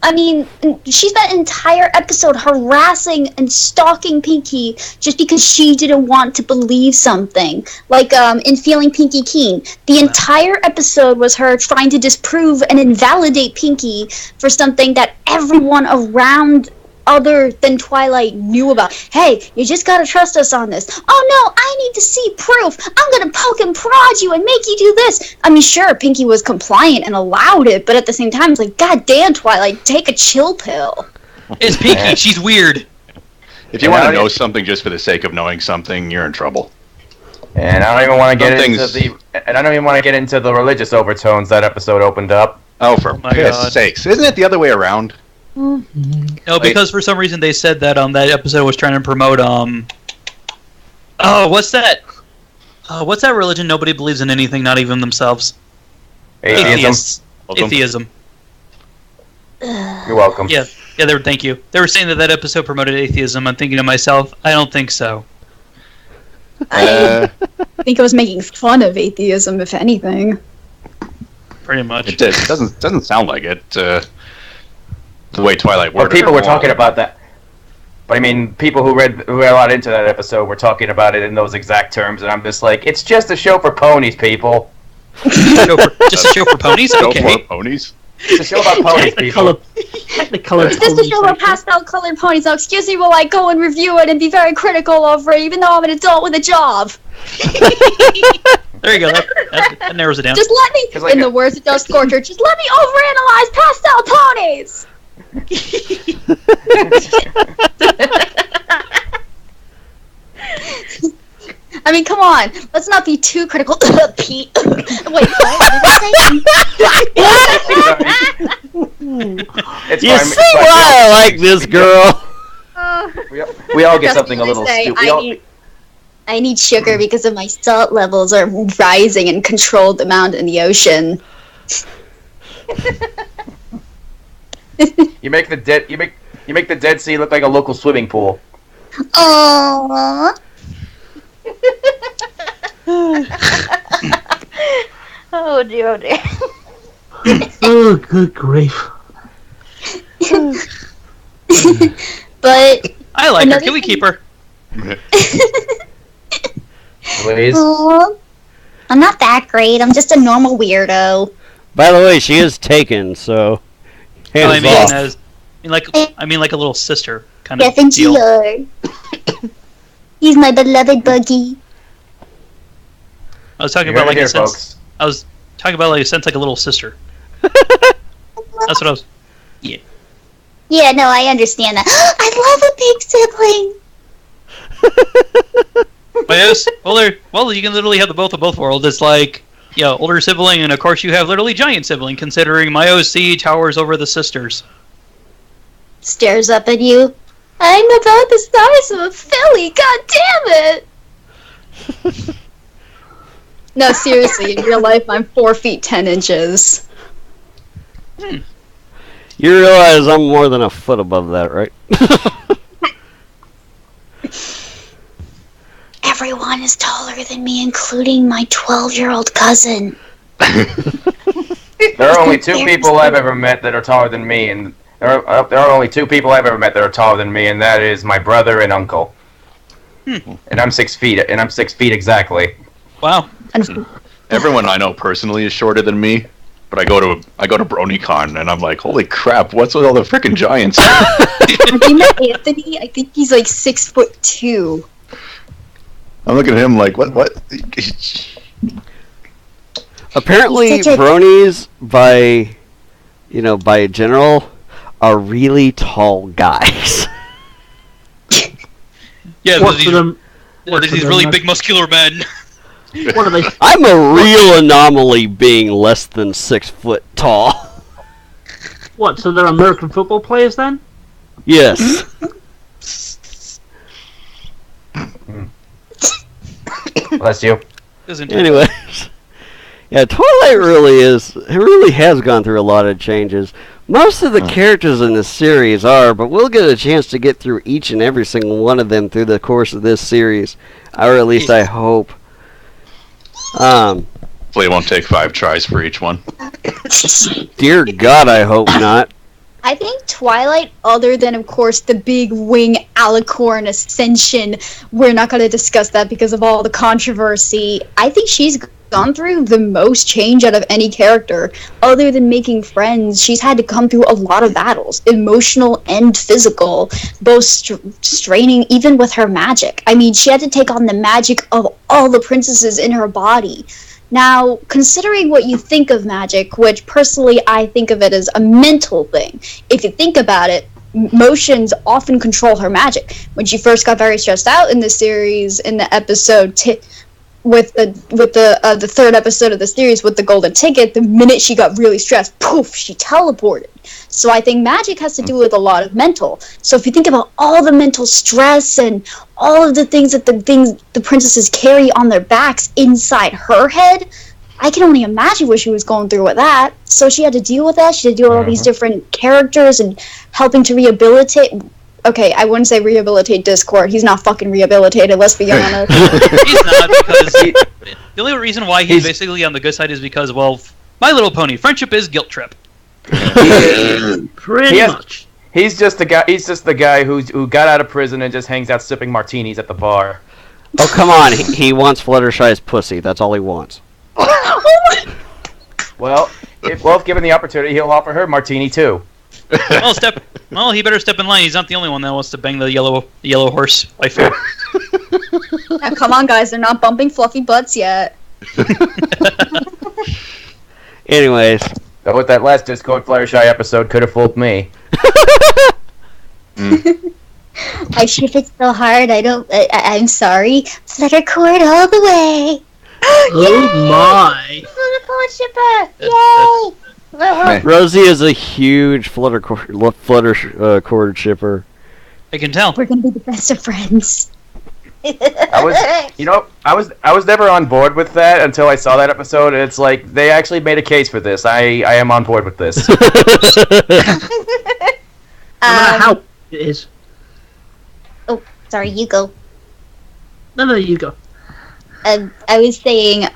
Speaker 7: I mean, she spent an entire episode harassing and stalking Pinky just because she didn't want to believe something. Like, in Feeling Pinky Keen. The entire episode was her trying to disprove and invalidate Pinky for something that everyone around other than Twilight knew about. Hey, you just gotta trust us on this. Oh no, I need to see proof. I'm gonna poke and prod you and make you do this. I mean, sure, Pinky was compliant and allowed it, but at the same time, it's like, God damn, Twilight, take a chill pill.
Speaker 5: It's Pinky. She's weird.
Speaker 4: If you want to know something just for the sake of knowing something, you're in trouble.
Speaker 2: And I don't even want to get
Speaker 4: Some
Speaker 2: into
Speaker 4: things-
Speaker 2: and I don't even want to get into the religious overtones that episode opened up.
Speaker 4: Oh, for
Speaker 5: my
Speaker 4: piss
Speaker 5: God.
Speaker 4: sakes. Isn't it the other way around?
Speaker 5: No, because for some reason they said that that episode was trying to promote oh, what's that? What's that religion? Nobody believes in anything, not even themselves.
Speaker 2: Atheism.
Speaker 5: Atheists.
Speaker 4: Welcome.
Speaker 5: Atheism.
Speaker 2: You're welcome.
Speaker 5: Yeah, thank you. They were saying that episode promoted atheism. I'm thinking to myself, I don't think so.
Speaker 4: Uh,
Speaker 7: I think I was making fun of atheism, if anything.
Speaker 5: Pretty much.
Speaker 4: it doesn't sound like it. The way Twilight
Speaker 2: Well,
Speaker 4: worded
Speaker 2: people
Speaker 4: it.
Speaker 2: were talking about that. But I mean, people who read a lot into that episode were talking about it in those exact terms, and I'm just like, it's just a show for ponies, people.
Speaker 5: Just a show for ponies?
Speaker 4: Go
Speaker 5: Okay.
Speaker 4: for it, ponies.
Speaker 2: It's a show about ponies, people.
Speaker 6: Technicolor.
Speaker 7: It's just a show about pastel-colored ponies, so excuse me while I go and review it and be very critical over it, even though I'm an adult with a job.
Speaker 5: There you go. That narrows it down.
Speaker 7: Just let me,
Speaker 2: 'Cause, like,
Speaker 7: in the words of Dust Scorcher, just let me overanalyze pastel ponies! I mean, come on. Let's not be too critical. Pete. Wait, what?
Speaker 2: It's
Speaker 1: You
Speaker 2: fine.
Speaker 1: see why I like this girl?
Speaker 2: We all get
Speaker 7: Trust
Speaker 2: something
Speaker 7: me
Speaker 2: a
Speaker 7: when I
Speaker 2: little
Speaker 7: say
Speaker 2: stupid.
Speaker 7: I need sugar because of my salt levels are rising and controlled amount in the ocean.
Speaker 2: You make the Dead Sea look like a local swimming pool.
Speaker 7: Aww.
Speaker 3: Oh dear, oh dear.
Speaker 6: Oh, good grief.
Speaker 7: But
Speaker 5: I like her.
Speaker 7: another
Speaker 5: Can we
Speaker 7: thing-
Speaker 5: keep her?
Speaker 2: Please.
Speaker 7: Aw. I'm not that great. I'm just a normal weirdo.
Speaker 1: By the way, she is taken, so
Speaker 5: No,
Speaker 1: hands
Speaker 5: I
Speaker 1: off.
Speaker 5: mean like a little sister kind
Speaker 7: Yeah,
Speaker 5: of
Speaker 7: thank
Speaker 5: deal.
Speaker 7: you. He's my beloved Buggy.
Speaker 5: I was talking
Speaker 2: You
Speaker 5: about
Speaker 2: heard
Speaker 5: like
Speaker 2: it
Speaker 5: a
Speaker 2: here,
Speaker 5: sense.
Speaker 2: folks.
Speaker 5: I was talking about like a sense like a little sister. That's what I was.
Speaker 7: Yeah, no, I understand that. I love a big sibling.
Speaker 5: But yes, well, you can literally have the both of both worlds. It's like, older sibling, and of course you have literally giant sibling. Considering my OC towers over the sisters.
Speaker 7: Stares up at you. I'm about the size of a filly. God damn it! No, seriously, in real life, I'm 4 feet 10 inches.
Speaker 1: You realize I'm more than a foot above that, right?
Speaker 7: Everyone is taller than me, including my 12-year-old cousin.
Speaker 2: There are only 2 people I've ever met that are taller than me, and there are only 2 people I've ever met that are taller than me, and that is my brother and uncle. And I'm 6 feet. And I'm 6 feet exactly.
Speaker 5: Wow.
Speaker 4: everyone I know personally is shorter than me. But I go to BronyCon and I'm like, holy crap! What's with all the freaking giants?
Speaker 8: Have you met Anthony? I think he's like 6'2".
Speaker 4: I'm looking at him like, what?
Speaker 1: Apparently,
Speaker 8: He's such a-
Speaker 1: bronies by general are really tall guys.
Speaker 5: Yeah,
Speaker 6: What
Speaker 5: there's
Speaker 6: for them?
Speaker 5: these really big muscular men.
Speaker 6: What are they?
Speaker 1: I'm a real anomaly being less than 6 foot tall.
Speaker 6: What? So they're American football players then?
Speaker 1: Yes.
Speaker 2: Bless you.
Speaker 5: Isn't it?
Speaker 1: Anyways. Yeah, Twilight really has gone through a lot of changes. Most of the characters in this series are, but we'll get a chance to get through each and every single one of them through the course of this series. Or at least I hope.
Speaker 4: Hopefully it won't take 5 tries for each one.
Speaker 1: Dear God, I hope not.
Speaker 8: I think Twilight, other than of course the big wing alicorn ascension, we're not going to discuss that because of all the controversy. I think she's gone through the most change out of any character. Other than making friends, she's had to come through a lot of battles, emotional and physical, both straining even with her magic. I mean, she had to take on the magic of all the princesses in her body. Now, considering what you think of magic, which personally I think of it as a mental thing, if you think about it, emotions often control her magic. When she first got very stressed out in the series, in the episode with the third episode of the series with the golden ticket, the minute she got really stressed, poof, she teleported. So I think magic has to do with a lot of mental. So if you think about all the mental stress and all of the things that the princesses carry on their backs inside her head, I can only imagine what she was going through with that. So she had to deal with that. She had to deal with all these different characters and helping to rehabilitate. Okay, I wouldn't say rehabilitate Discord. He's not fucking rehabilitated, let's be honest.
Speaker 5: He's not, because the only reason why he's basically on the good side is because, well, My Little Pony, friendship is guilt trip.
Speaker 6: Pretty much.
Speaker 2: He's just the guy. He's just the guy who got out of prison and just hangs out sipping martinis at the bar.
Speaker 1: Oh, come on. He wants Fluttershy's pussy. That's all he wants.
Speaker 2: Well, if given the opportunity, he'll offer her martini too.
Speaker 5: Well, he better step in line. He's not the only one that wants to bang the yellow horse wife.
Speaker 8: Now, come on, guys, they're not bumping fluffy butts yet.
Speaker 1: Anyways.
Speaker 2: But with that last Discord Fluttershy episode, could have fooled me.
Speaker 7: I ship it so hard. I'm sorry. Fluttercord all the way.
Speaker 6: Oh my!
Speaker 7: Fluttercord shipper! Yay!
Speaker 1: Rosie is a huge Fluttercord shipper.
Speaker 5: I can tell.
Speaker 7: We're gonna be the best of friends.
Speaker 2: I was never on board with that until I saw that episode. And it's like they actually made a case for this. I am on board with this.
Speaker 6: No matter how it is.
Speaker 7: Oh, sorry, you go.
Speaker 6: No, you go.
Speaker 7: I was saying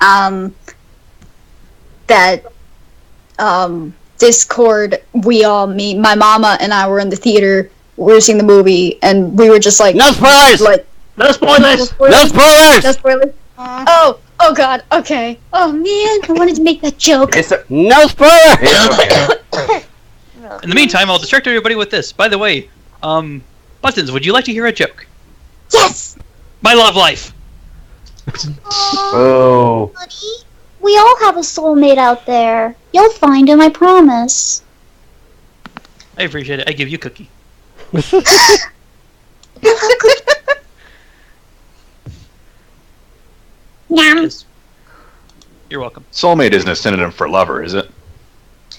Speaker 7: that
Speaker 8: Discord, my mama and I were in the theater, we were seeing the movie, and we were just like...
Speaker 1: No spoilers!
Speaker 6: No spoilers!
Speaker 1: No spoilers!
Speaker 8: No spoilers! Oh god, okay.
Speaker 7: oh man, I wanted to make that joke.
Speaker 1: No spoilers!
Speaker 5: In the meantime, I'll distract everybody with this. By the way, Buttons, would you like to hear a joke?
Speaker 7: Yes!
Speaker 5: My love life.
Speaker 2: Oh.
Speaker 7: Buddy, we all have a soulmate out there. You'll find him, I promise.
Speaker 5: I appreciate it. I give you a cookie.
Speaker 7: Yum.
Speaker 5: Yes. You're welcome.
Speaker 4: Soulmate isn't a synonym for lover, is it?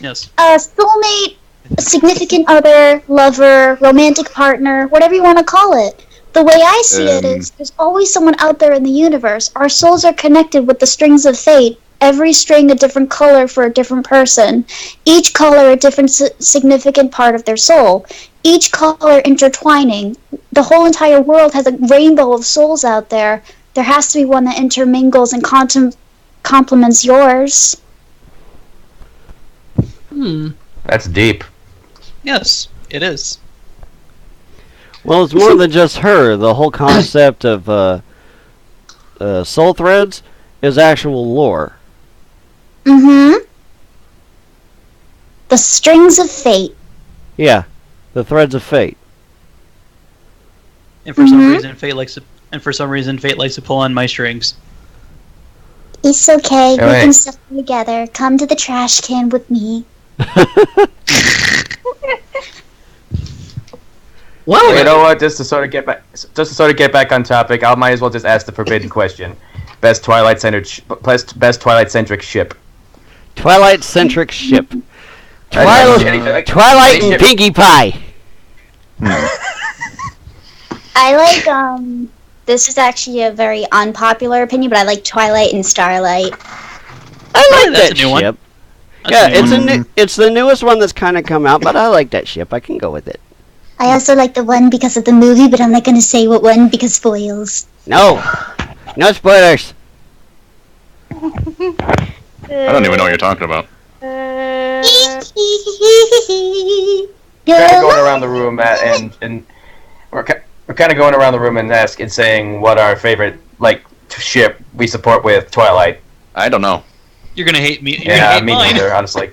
Speaker 5: Yes.
Speaker 7: A soulmate, a significant other, lover, romantic partner, whatever you want to call it. The way I see it is, there's always someone out there in the universe. Our souls are connected with the strings of fate. Every string a different color for a different person. Each color a different significant part of their soul. Each color intertwining. The whole entire world has a rainbow of souls out there. There has to be one that intermingles and complements yours.
Speaker 2: That's deep.
Speaker 5: Yes, it is.
Speaker 1: Well, it's more than just her. The whole concept of soul threads is actual lore.
Speaker 8: Mm-hmm. The strings of fate.
Speaker 1: Yeah, the threads of fate.
Speaker 5: And for some reason, Fate likes to pull on my strings.
Speaker 8: It's okay. We
Speaker 2: Alright.
Speaker 8: can stuff them together. Come to the trash can with me.
Speaker 6: Well,
Speaker 2: You know what? Just to sort of get back on topic, I might as well just ask the forbidden question: best Twilight-centric ship.
Speaker 1: Twilight-centric ship.
Speaker 2: Any-
Speaker 1: Twilight
Speaker 2: any
Speaker 1: and
Speaker 2: ship-
Speaker 1: Pinkie Pie.
Speaker 8: I like, this is actually a very unpopular opinion, but I like Twilight and Starlight.
Speaker 1: I like
Speaker 5: That's
Speaker 1: that
Speaker 5: a new one.
Speaker 1: ship.
Speaker 5: That's
Speaker 1: Yeah,
Speaker 5: a new one.
Speaker 1: it's the newest one that's kind of come out, but I like that ship. I can go with it.
Speaker 8: I also like the one because of the movie, but I'm not going to say what one because spoils.
Speaker 1: No spoilers.
Speaker 4: I don't even know what you're talking about.
Speaker 2: Kind of going around the room and we're kind of going around the room and saying what our favorite ship we support with Twilight.
Speaker 4: I don't know.
Speaker 5: You're gonna hate me. You're
Speaker 2: Yeah,
Speaker 5: gonna hate
Speaker 2: me
Speaker 5: mine.
Speaker 2: neither, honestly.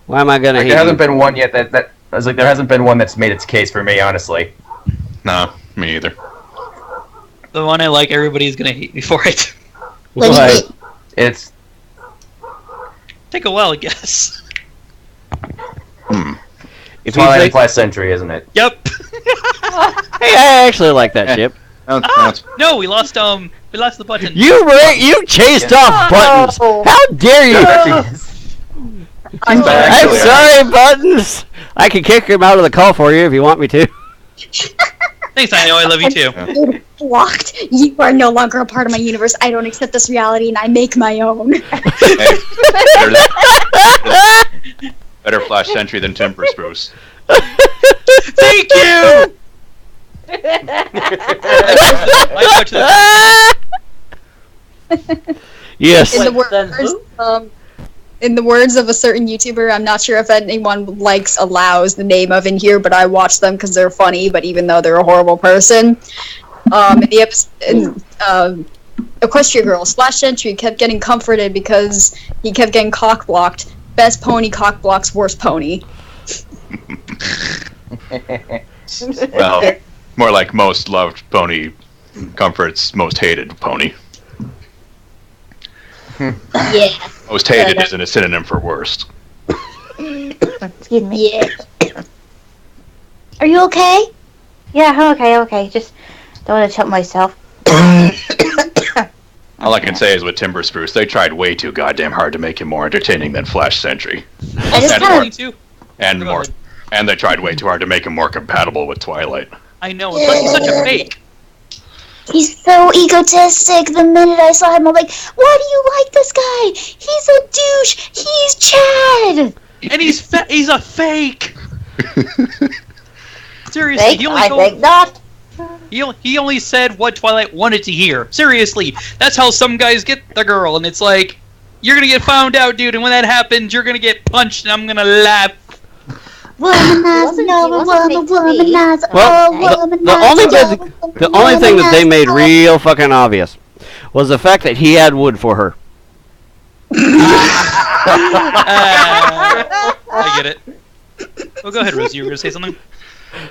Speaker 1: Why am I gonna hate
Speaker 2: There hasn't
Speaker 1: you?
Speaker 2: been one yet that I was like, there hasn't been one that's made its case for me, honestly.
Speaker 4: No, me either.
Speaker 5: The one I like, everybody's gonna hate me for it.
Speaker 1: What?
Speaker 2: It's
Speaker 5: Take a while, I guess.
Speaker 1: If you
Speaker 2: Twilight
Speaker 1: think,
Speaker 2: last century, isn't it?
Speaker 5: Yep.
Speaker 1: hey, I actually like that ship.
Speaker 5: No, we lost the button.
Speaker 1: You chased off buttons. How dare you? I'm
Speaker 2: Actually,
Speaker 1: sorry, buttons. I can kick him out of the call for you if you want me to.
Speaker 5: Thanks, I know. I love you too.
Speaker 8: Blocked. You are no longer a part of my universe. I don't accept this reality, and I make my own.
Speaker 4: Better Flash Sentry than Timber Spruce.
Speaker 5: Thank you.
Speaker 1: Yes.
Speaker 8: In the words of a certain YouTuber, I'm not sure if anyone allows the name of in here, but I watch them because they're funny. But even though they're a horrible person, in the episode, Equestria Girls, Flash Sentry kept getting comforted because he kept getting cock blocked. Best pony cock blocks worst pony.
Speaker 4: Well, more like most loved pony comforts most hated pony.
Speaker 8: Yeah.
Speaker 4: Most hated isn't a synonym for worst.
Speaker 3: Excuse me.
Speaker 8: Yeah. Are you okay?
Speaker 3: Yeah, I'm okay. Just don't want to choke myself.
Speaker 4: All I can say is with Timber Spruce, they tried way too goddamn hard to make him more entertaining than Flash Sentry.
Speaker 8: I just
Speaker 4: And
Speaker 8: kind
Speaker 4: more-
Speaker 8: of.
Speaker 5: too.
Speaker 4: And
Speaker 5: Go
Speaker 4: more,
Speaker 5: ahead.
Speaker 4: and they tried way too hard to make him more compatible with Twilight.
Speaker 5: I know, but he's such a fake.
Speaker 8: He's so egotistic. The minute I saw him, I'm like, why do you like this guy? He's a douche. He's Chad.
Speaker 5: And he's a fake. Seriously,
Speaker 3: Fake? I think not.
Speaker 5: he only said what Twilight wanted to hear. Seriously, that's how some guys get the girl, and it's like, you're gonna get found out, dude, and when that happens, you're gonna get punched, and I'm gonna laugh.
Speaker 8: Womanize, no, womanize,
Speaker 1: Well,
Speaker 8: oh,
Speaker 1: the only thing that they made real fucking obvious was the fact that he had wood for her.
Speaker 5: I get it. Well, go ahead, Rosie. You were gonna say something?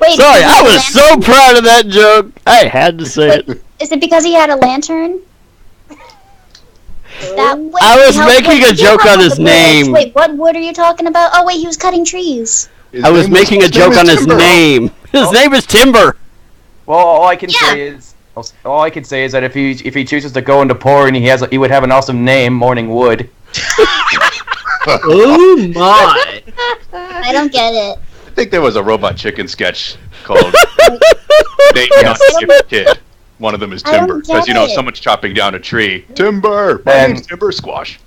Speaker 8: Wait,
Speaker 1: Sorry, I was so proud of that joke. I had to say it.
Speaker 8: Is it because he had a lantern?
Speaker 1: I was making a joke on his name.
Speaker 8: Wait, what wood are you talking about? Oh, wait, he was cutting trees.
Speaker 1: I was making a joke on his name. His name is Timber.
Speaker 2: Well, all I can say is that if he chooses to go into porn, he would have an awesome name, Morning Wood.
Speaker 6: oh my!
Speaker 8: I don't get it.
Speaker 4: I think there was a Robot Chicken sketch called Name Not Your Kid. One of them is
Speaker 8: I don't
Speaker 4: Timber.
Speaker 8: get
Speaker 4: Because,
Speaker 8: it.
Speaker 4: someone's chopping down a tree. Timber! My
Speaker 2: And-
Speaker 4: name's Timber Squash.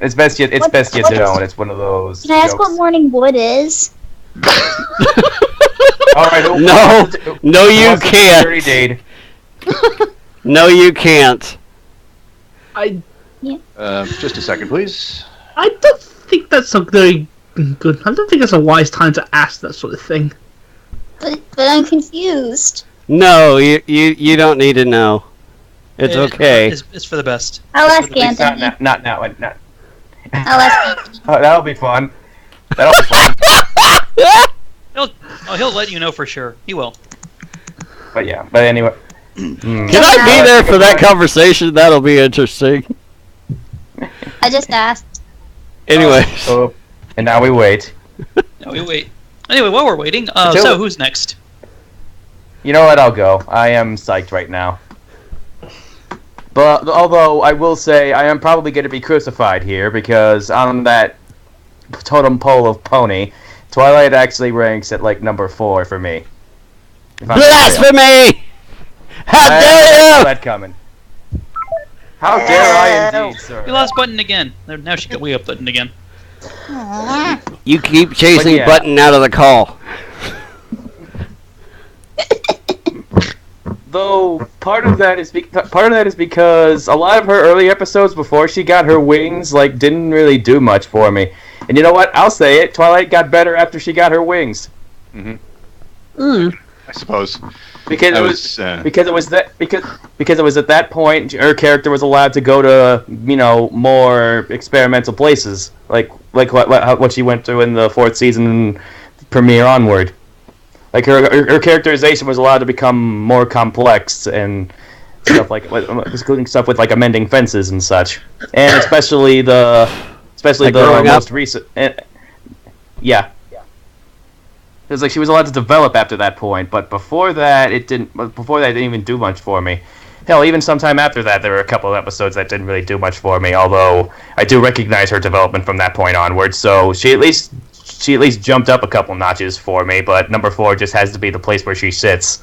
Speaker 2: It's best you don't. It's one of those.
Speaker 8: Can I ask
Speaker 2: jokes.
Speaker 8: what morning wood is?
Speaker 2: All right,
Speaker 1: No, you
Speaker 2: wants to do
Speaker 1: can't.
Speaker 2: dirty deed?
Speaker 1: No, you can't.
Speaker 4: Just a second, please.
Speaker 6: I don't think that's a very good. I don't think it's a wise time to ask that sort of thing.
Speaker 8: But I'm confused.
Speaker 1: No, you don't need to know. It's okay.
Speaker 5: It's for the best.
Speaker 7: I'll ask
Speaker 2: At least
Speaker 7: Anthony.
Speaker 2: not now. Not.
Speaker 7: I'll ask Anthony.
Speaker 2: Oh, that'll be fun. That'll be fun.
Speaker 5: He'll let you know for sure. He will.
Speaker 2: But yeah. But anyway.
Speaker 1: Can I be there for that conversation? That'll be interesting.
Speaker 7: I just asked.
Speaker 1: Anyway.
Speaker 2: And now we wait.
Speaker 5: No, we wait. Anyway, while we're waiting, so who's next?
Speaker 2: You know what? I'll go. I am psyched right now. But although I will say I am probably going to be crucified here because on that totem pole of pony, Twilight actually ranks at like number 4 for me.
Speaker 1: Blasphemy! How dare you!
Speaker 2: That coming. How dare I indeed, sir?
Speaker 5: We lost Button again. Now she got way up Button again.
Speaker 1: You keep chasing
Speaker 2: But yeah.
Speaker 1: Button out of the call.
Speaker 2: Though part of that is because a lot of her early episodes before she got her wings like didn't really do much for me. And you know what? I'll say it. Twilight got better after she got her wings.
Speaker 4: I suppose.
Speaker 2: Because it was at that point her character was allowed to go to more experimental places like what she went to in the 4th season premiere onward. Like her characterization was allowed to become more complex and stuff including stuff with like amending fences and such, and especially the most recent. Yeah. It was like she was allowed to develop after that point, but before that it didn't even do much for me. Hell, even sometime after that there were a couple of episodes that didn't really do much for me, although I do recognize her development from that point onward, so she at least jumped up a couple notches for me, but number 4 just has to be the place where she sits.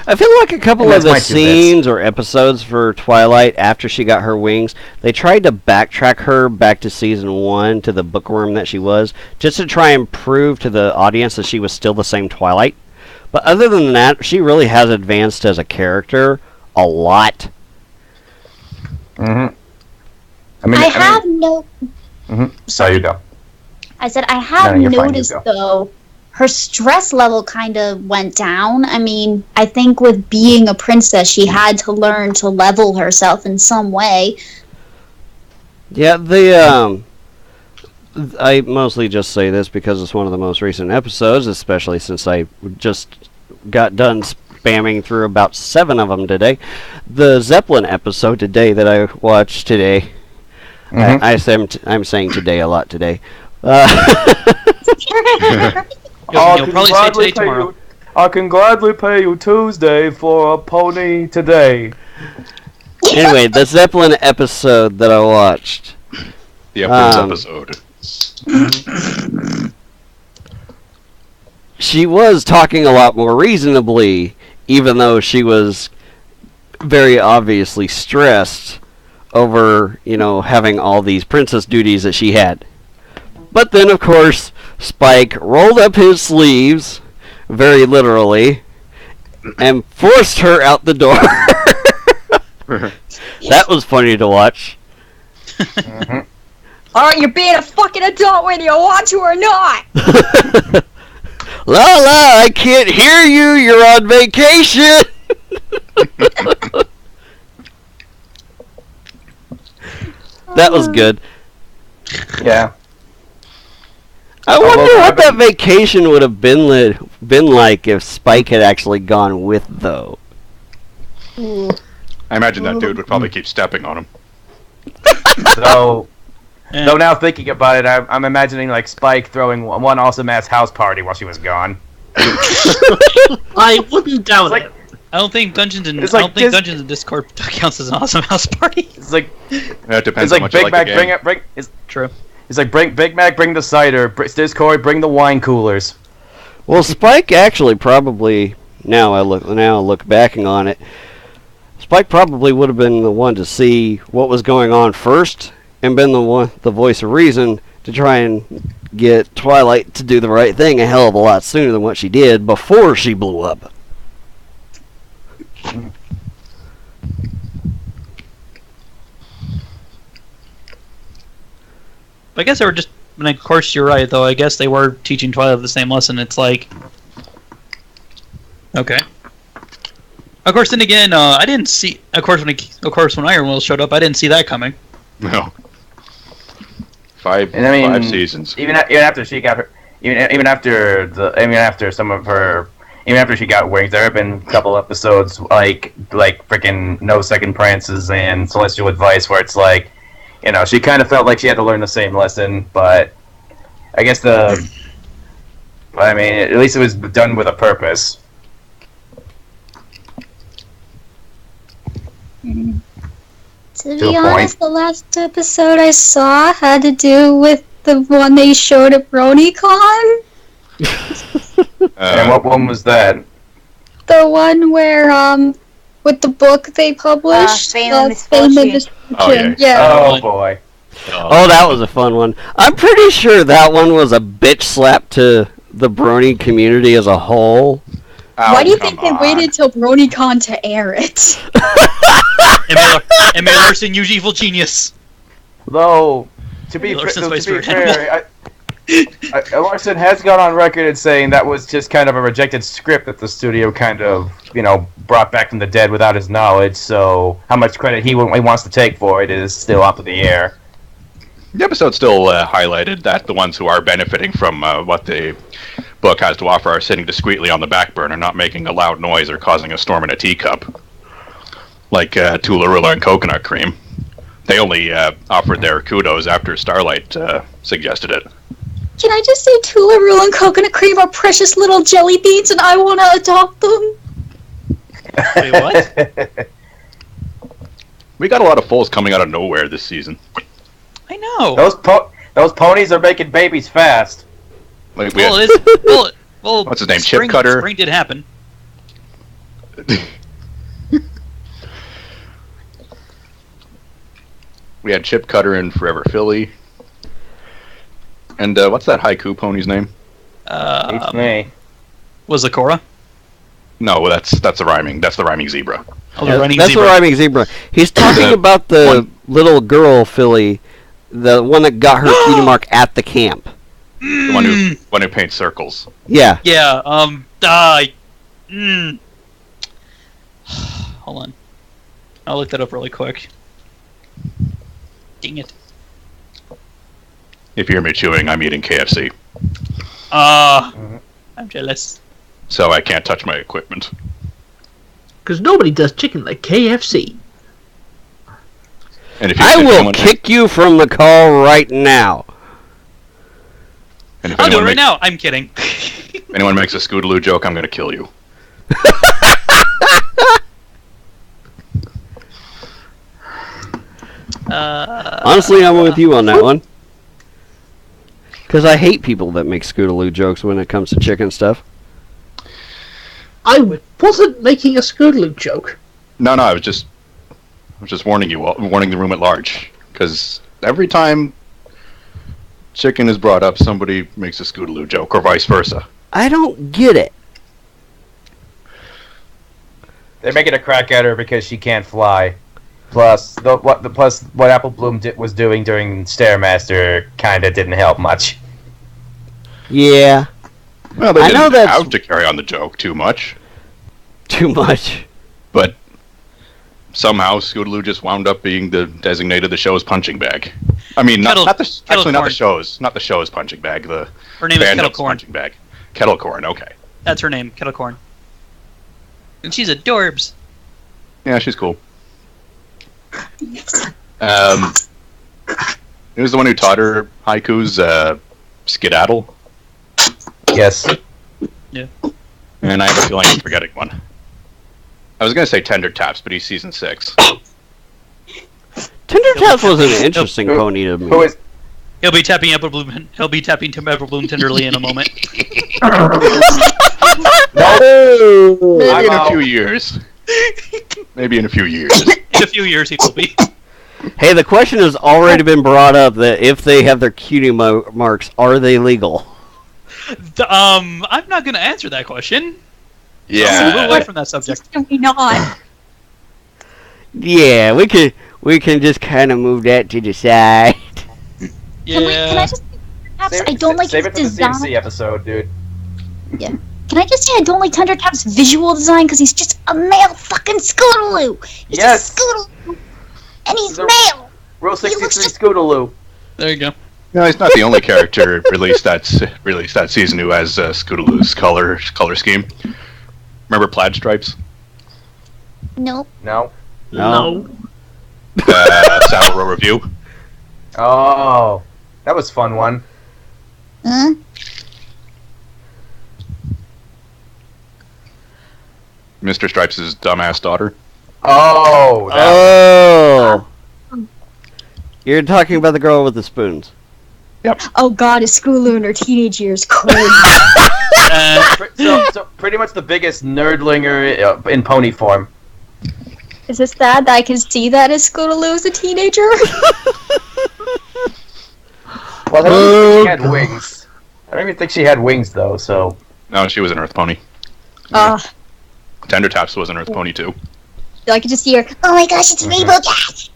Speaker 1: I feel like a couple of the scenes or episodes for Twilight after she got her wings, they tried to backtrack her back to season 1 to the bookworm that she was, just to try and prove to the audience that she was still the same Twilight. But other than that, she really has advanced as a character a lot.
Speaker 2: Mm-hmm. So you go.
Speaker 8: I said I have noticed though her stress level kind of went down. I mean, I think with being a princess, she had to learn to level herself in some way.
Speaker 1: Yeah, I mostly just say this because it's one of the most recent episodes, especially since I just got done spamming through about 7 of them today. The Zeppelin episode today that I watched today. Mm-hmm. I'm saying today a lot today.
Speaker 5: You'll probably say today tomorrow.
Speaker 2: I can gladly pay you Tuesday for a pony today.
Speaker 1: Anyway, the Zeppelin episode that I watched.
Speaker 4: The episode.
Speaker 1: She was talking a lot more reasonably, even though she was very obviously stressed over, having all these princess duties that she had. But then, of course, Spike rolled up his sleeves, very literally, and forced her out the door. That was funny to watch.
Speaker 8: Mm-hmm. Alright, you're being a fucking adult whether you want to or not!
Speaker 1: La la, I can't hear you, you're on vacation! That was good.
Speaker 2: Yeah.
Speaker 1: I wonder what that vacation would have been like if Spike had actually gone with, though.
Speaker 4: I imagine that dude would probably keep stepping on him.
Speaker 2: So now thinking about it, I'm imagining like Spike throwing one awesome ass house party while she was gone.
Speaker 6: I wouldn't doubt it.
Speaker 5: I don't think Dungeons and Discord counts as an awesome house party.
Speaker 2: It's like
Speaker 4: it depends.
Speaker 2: It's like Big Mac,
Speaker 5: True.
Speaker 2: It's like Big Mac, bring the cider. Discord, bring the wine coolers.
Speaker 1: Well, Spike actually probably now look backing on it. Spike probably would have been the one to see what was going on first, and been the voice of reason to try and get Twilight to do the right thing a hell of a lot sooner than what she did before she blew up.
Speaker 5: I guess they were just. And of course, you're right, though. I guess they were teaching Twilight the same lesson. It's like, okay. Of course, then again, I didn't see. Of course, when Iron Will showed up, I didn't see that coming.
Speaker 4: No.
Speaker 2: And
Speaker 4: Five seasons.
Speaker 2: Even after she got her, even after some of her, even after she got wings, there have been a couple episodes like freaking No Second Prances and Celestial Advice where it's like, she kind of felt like she had to learn the same lesson, but I guess at least it was done with a purpose.
Speaker 8: To be honest, the last episode I saw had to do with the one they showed at BronyCon.
Speaker 2: And what one was that?
Speaker 8: The one where, with the book they published,
Speaker 3: Fame and
Speaker 8: Fame and
Speaker 3: Misfortune.
Speaker 8: Yeah.
Speaker 2: Oh boy.
Speaker 1: Oh, that was a fun one. I'm pretty sure that one was a bitch slap to the Brony community as a whole.
Speaker 8: Why do you think they waited till BronyCon to air it?
Speaker 5: M.A. Larson, you evil genius.
Speaker 2: Though, to be fair, Larson has gone on record as saying that was just kind of a rejected script that the studio kind of, brought back from the dead without his knowledge, so how much credit he wants to take for it is still up in the air.
Speaker 4: The episode still highlighted that the ones who are benefiting from what the book has to offer are sitting discreetly on the back burner, not making a loud noise or causing a storm in a teacup. Like Tularula and Coconut Cream. They only offered their kudos after Starlight suggested it.
Speaker 8: Can I just say Tularula and Coconut Cream are precious little jelly beans and I want to adopt them?
Speaker 5: Wait, what?
Speaker 4: We got a lot of foals coming out of nowhere this season.
Speaker 5: I know.
Speaker 2: Those ponies are making babies fast.
Speaker 4: Like
Speaker 5: well,
Speaker 4: what's his name? Chip Cutter.
Speaker 5: Spring did happen.
Speaker 4: We had Chip Cutter and Forever Philly. And what's that haiku pony's name?
Speaker 2: It's me.
Speaker 5: Was it Cora?
Speaker 4: No, that's the rhyming zebra.
Speaker 5: Oh,
Speaker 1: Yeah, that's the rhyming zebra. He's talking about the little girl filly, the one that got her cutie mark at the camp.
Speaker 4: The one who paints circles.
Speaker 1: Yeah.
Speaker 5: Yeah. Hold on. I'll look that up really quick. Dang it.
Speaker 4: If you hear me chewing, I'm eating KFC.
Speaker 5: I'm jealous.
Speaker 4: So I can't touch my equipment.
Speaker 6: Because nobody does chicken like KFC.
Speaker 4: And if
Speaker 1: I will kick you from the call right now.
Speaker 4: And if
Speaker 5: I'll do it right now. I'm kidding.
Speaker 4: If anyone makes a Scootaloo joke, I'm going to kill you.
Speaker 1: Honestly, I'm with you on that one. Because I hate people that make Scootaloo jokes when it comes to chicken stuff.
Speaker 6: I wasn't making a Scootaloo joke.
Speaker 4: No, I was just warning you, warning the room at large. Because every time chicken is brought up, somebody makes a Scootaloo joke, or vice versa.
Speaker 1: I don't get it.
Speaker 2: They're making a crack at her because she can't fly. Plus, what Apple Bloom was doing during Stairmaster kind of didn't help much.
Speaker 1: Yeah.
Speaker 4: Well, they didn't have to carry on the joke too much.
Speaker 1: Too much.
Speaker 4: But somehow Scootaloo just wound up being designated the show's punching bag. I mean, not the show's punching bag.
Speaker 5: Her name is Kettlecorn.
Speaker 4: Punching bag. Kettlecorn. Okay.
Speaker 5: That's her name, Kettlecorn. And she's adorbs.
Speaker 4: Yeah, she's cool. Who's the one who taught her haikus? Skedaddle?
Speaker 2: Yes.
Speaker 5: Yeah.
Speaker 4: And I have a feeling I'm forgetting one. I was going to say Tender Taps, but he's season 6.
Speaker 1: Tender Taps was an interesting pony to me.
Speaker 5: He'll be tapping Apple Bloom. He'll be tapping Apple Bloom tenderly in a moment.
Speaker 4: Maybe in a few years. Maybe in a few years.
Speaker 5: In a few years, he will be.
Speaker 1: Hey, the question has already been brought up that if they have their cutie marks, are they legal?
Speaker 5: I'm not going to answer that question.
Speaker 4: Yeah.
Speaker 5: Move away from that subject.
Speaker 8: Can we not?
Speaker 1: Yeah, we can just kind of move that to the side.
Speaker 5: Yeah.
Speaker 8: Can I just perhaps I don't like
Speaker 2: save
Speaker 8: his
Speaker 2: it for the
Speaker 8: design.
Speaker 2: CMC episode, dude.
Speaker 8: Yeah. Can I just say I don't like Thundertap's visual design because he's just a male fucking Scootaloo. He's
Speaker 2: Yes.
Speaker 8: a Scootaloo, and he's male.
Speaker 2: Rule
Speaker 8: He looks
Speaker 2: 63
Speaker 8: just-
Speaker 2: Scootaloo.
Speaker 5: There you go.
Speaker 4: No, he's not the only character released that season who has Scootaloo's color scheme. Remember Plaid Stripes?
Speaker 8: Nope.
Speaker 2: No.
Speaker 1: No.
Speaker 4: Savile Row Review.
Speaker 2: Oh, that was a fun one.
Speaker 8: Huh?
Speaker 4: Mr. Stripes' dumbass daughter.
Speaker 2: Oh.
Speaker 1: You're talking about the girl with the spoons.
Speaker 8: Oh god, is Scootaloo in her teenage years crazy?
Speaker 2: So pretty much the biggest nerdlinger in pony form.
Speaker 8: Is this sad that I can see that as Scootaloo as a teenager?
Speaker 2: Well, I don't even think she had wings. I don't even think she had wings though. So.
Speaker 4: No, she was an Earth Pony. Tender Taps was an Earth Pony too.
Speaker 8: I could just hear, oh my gosh, it's Rainbow Cat!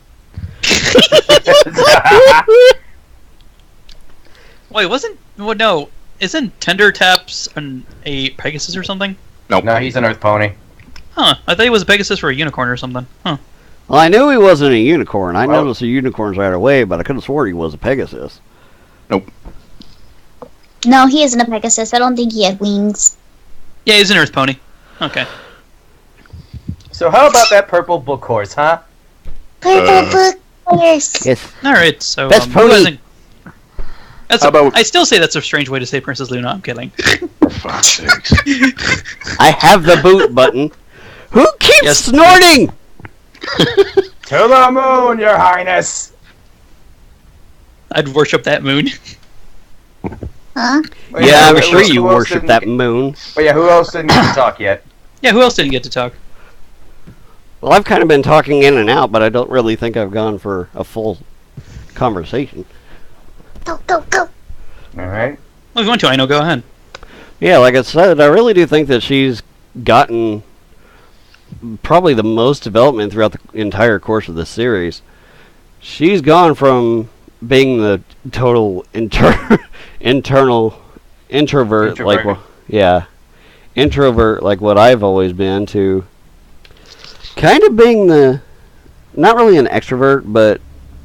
Speaker 5: Wait, no, isn't Tender Taps a Pegasus or something?
Speaker 4: Nope.
Speaker 2: No, he's an Earth Pony.
Speaker 5: Huh, I thought he was a Pegasus or a unicorn or something. Huh.
Speaker 1: Well, I knew he wasn't a unicorn. I noticed the unicorns right away, but I could have swore he was a Pegasus.
Speaker 4: Nope.
Speaker 8: No, he isn't a Pegasus. I don't think he had wings.
Speaker 5: Yeah, he's an Earth Pony. Okay.
Speaker 2: So how about that purple book horse, huh?
Speaker 8: Purple book horse!
Speaker 1: Yes.
Speaker 5: Alright, so...
Speaker 1: Best
Speaker 5: who
Speaker 1: pony.
Speaker 5: hasn't-
Speaker 4: How about-
Speaker 5: I still say that's a strange way to say Princess Luna. I'm kidding.
Speaker 4: For fuck's sakes.
Speaker 1: I have the boot button. Who keeps
Speaker 5: Yes.
Speaker 1: snorting?
Speaker 2: To the moon, your highness!
Speaker 5: I'd worship that moon.
Speaker 8: Huh?
Speaker 1: Yeah, I'm
Speaker 2: Who-
Speaker 1: sure
Speaker 2: who
Speaker 1: you
Speaker 2: else
Speaker 1: worship
Speaker 2: didn't
Speaker 1: that
Speaker 2: get-
Speaker 1: moon.
Speaker 2: But yeah, who else didn't get to talk yet?
Speaker 5: Yeah, who else didn't get to talk?
Speaker 1: Well, I've kind of been talking in and out, but I don't really think I've gone for a full conversation.
Speaker 8: Go, go, go!
Speaker 2: Alright.
Speaker 5: Well, if you want to, I know, go ahead.
Speaker 1: Yeah, like I said, I really do think that she's gotten probably the most development throughout the entire course of the series. She's gone from being the total internal introvert, like introvert, like what I've always been, to kind of being not really an extrovert, but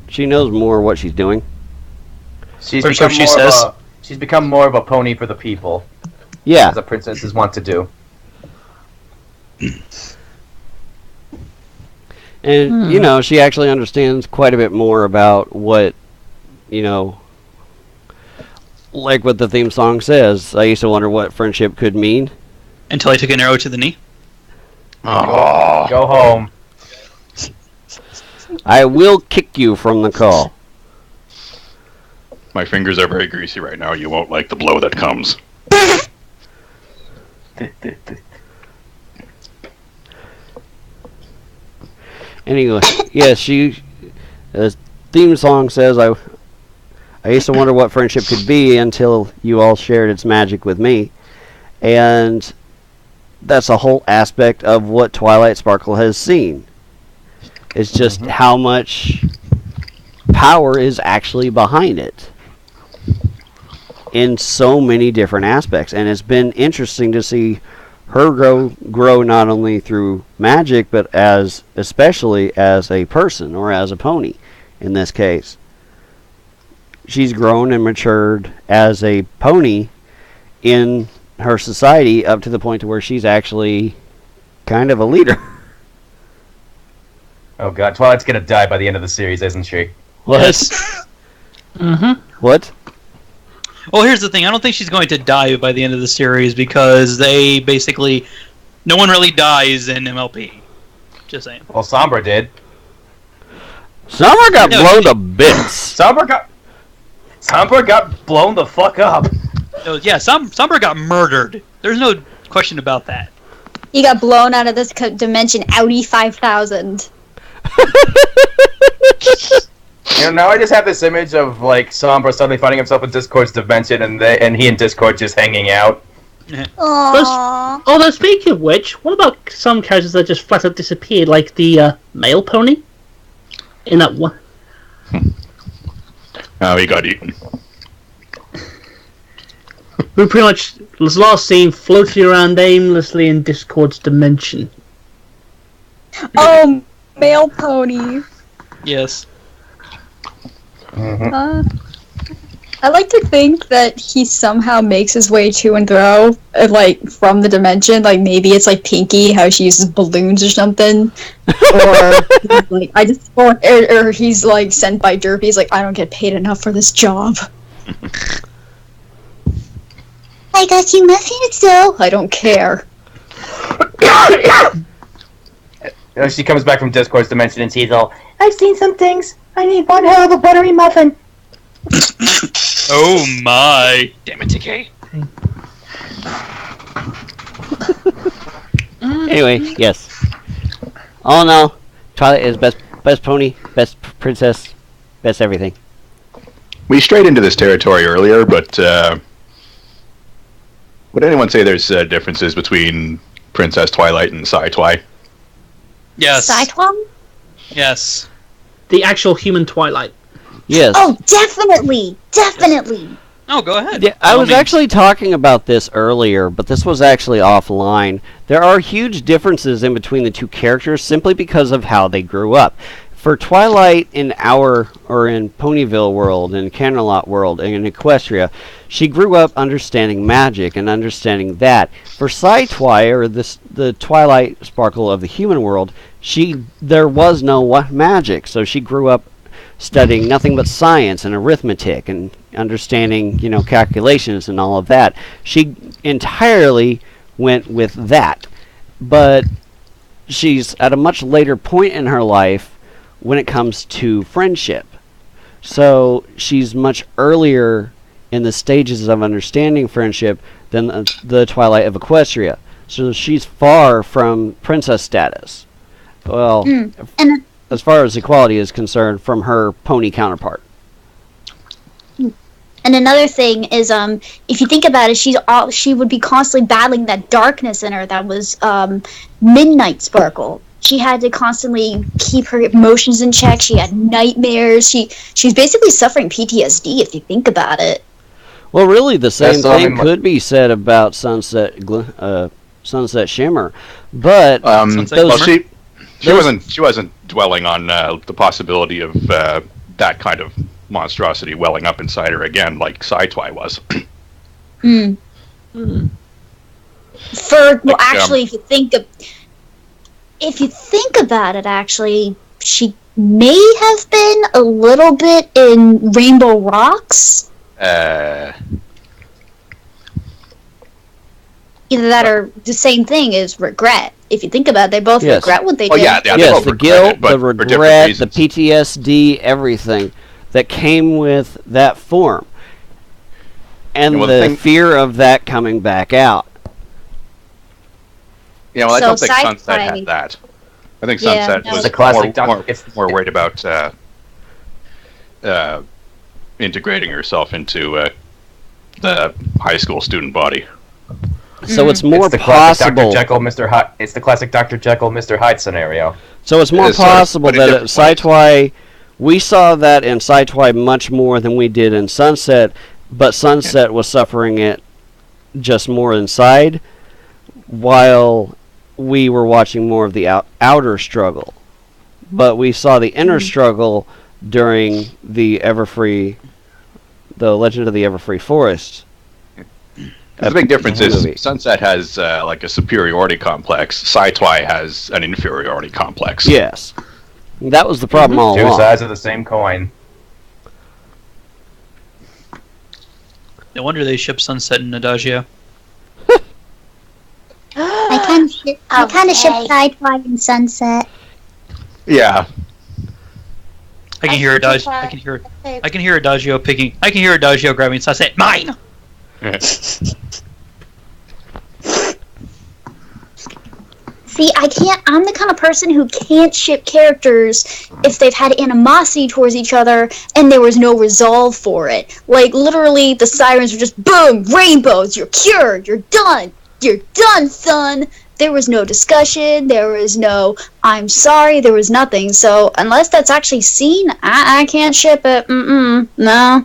Speaker 1: she knows more what she's doing.
Speaker 2: She's
Speaker 5: Or so
Speaker 2: become
Speaker 5: she
Speaker 2: more
Speaker 5: says.
Speaker 2: she's become more of a pony for the people,
Speaker 1: Yeah,
Speaker 2: as the princesses want to do.
Speaker 1: and you know, she actually understands quite a bit more about what, you know, like what the theme song says. I used to wonder what friendship could mean.
Speaker 5: Until I took an arrow to the knee.
Speaker 4: Oh.
Speaker 2: Go home.
Speaker 1: I will kick you from the call.
Speaker 4: My fingers are very greasy right now. You won't like the blow that comes.
Speaker 1: Anyway, yes, the theme song says, I used to wonder what friendship could be until you all shared its magic with me. And that's a whole aspect of what Twilight Sparkle has seen. It's just how much power is actually behind it in so many different aspects. And it's been interesting to see her grow not only through magic, but especially as a person, or as a pony in this case. She's grown and matured as a pony in her society up to the point to where she's actually kind of a leader.
Speaker 2: Oh god, Twilight's gonna die by the end of the series, isn't she?
Speaker 5: Yes.
Speaker 1: What?
Speaker 5: Well, here's the thing. I don't think she's going to die by the end of the series because they basically... No one really dies in MLP. Just saying.
Speaker 2: Well, Sombra did.
Speaker 1: Summer got
Speaker 5: No,
Speaker 1: blown to bits.
Speaker 2: Sombra got blown the fuck up.
Speaker 5: No, yeah, Sombra got murdered. There's no question about that.
Speaker 8: He got blown out of this dimension, Audi 5000.
Speaker 2: You know, now I just have this image of like Sombra suddenly finding himself in Discord's dimension, and he and Discord just hanging out.
Speaker 8: Aww.
Speaker 6: Although, speaking of which, what about some characters that just flat out disappeared, like the male pony? In that one.
Speaker 4: Oh, he got eaten.
Speaker 6: We pretty much was last seen floating around aimlessly in Discord's dimension.
Speaker 8: Oh, male pony.
Speaker 5: Yes.
Speaker 8: I like to think that he somehow makes his way to and fro, like, from the dimension. Like, maybe it's like Pinky, how she uses balloons or something. Or, like, or he's, like, sent by Derpy. He's like, I don't get paid enough for this job.
Speaker 7: I got you muffins, though.
Speaker 8: I don't care.
Speaker 2: She comes back from Discord's dimension and sees all, I've seen some things. I need one hell of a buttery muffin.
Speaker 5: Oh my! Damn it, TK.
Speaker 1: Anyway, yes. All in all, Twilight is best pony, best princess, best everything.
Speaker 4: We strayed into this territory earlier, but would anyone say there's differences between Princess Twilight and Sci-Twi?
Speaker 5: Yes.
Speaker 7: Sci-Twi?
Speaker 5: Yes.
Speaker 6: The actual human Twilight.
Speaker 1: Yes.
Speaker 7: Oh, definitely! Definitely!
Speaker 5: Oh, go ahead.
Speaker 1: Yeah, I was actually talking about this earlier, but this was actually offline. There are huge differences in between the two characters simply because of how they grew up. For Twilight in Ponyville world, in Canterlot world, and in Equestria, she grew up understanding magic and understanding that. For Sci-Twi, or the Twilight Sparkle of the human world, there was no magic, so she grew up studying nothing but science and arithmetic and understanding, calculations and all of that. She entirely went with that. But she's at a much later point in her life when it comes to friendship. So she's much earlier in the stages of understanding friendship than the Twilight of Equestria. So she's far from princess status. Well, as far as equality is concerned, from her pony counterpart.
Speaker 7: And another thing is, if you think about it, she would be constantly battling that darkness in her that was Midnight Sparkle. She had to constantly keep her emotions in check. She had nightmares. She's basically suffering PTSD, if you think about it.
Speaker 1: Well, really, the same thing could be said about Sunset Shimmer, but
Speaker 4: she wasn't dwelling on the possibility of that kind of monstrosity welling up inside her again, like Sci-Twi was.
Speaker 7: Actually, if you think about it, actually, she may have been a little bit in Rainbow Rocks. Either that or the same thing is regret. If you think about it, they both regret what they did.
Speaker 1: Yes, the guilt, the regret, the PTSD, everything that came with that form. And the fear of that coming back out.
Speaker 4: Yeah, well, I don't think Sunset had that. I think Sunset was more worried about integrating herself into the high school student body.
Speaker 1: So it's more possible.
Speaker 2: It's the classic Dr. Jekyll, Mr. Hyde scenario.
Speaker 1: So it's more possible that at Sci-Twi, we saw that in Sci-Twi much more than we did in Sunset, but Sunset was suffering it just more inside, while we were watching more of the outer struggle. But we saw the inner struggle during the Legend of the Everfree Forest.
Speaker 4: The big difference is Sunset has like a superiority complex. Sci-Twi has an inferiority complex.
Speaker 1: Yes. That was the problem all along.
Speaker 2: Two sides of the same coin.
Speaker 5: No wonder they ship Sunset and Adagio.
Speaker 7: I kind of ship Sci-Twi and Sunset.
Speaker 4: Yeah.
Speaker 5: I can hear Adagio. I can hear Adagio picking. I can hear Adagio grabbing Sunset. Mine.
Speaker 7: See, I'm the kind of person who can't ship characters if they've had animosity towards each other and there was no resolve for it. Like, literally, the sirens were just, boom, rainbows, you're cured, you're done, son. There was no discussion, there was no, I'm sorry, there was nothing. So, unless that's actually seen, I can't ship it. No.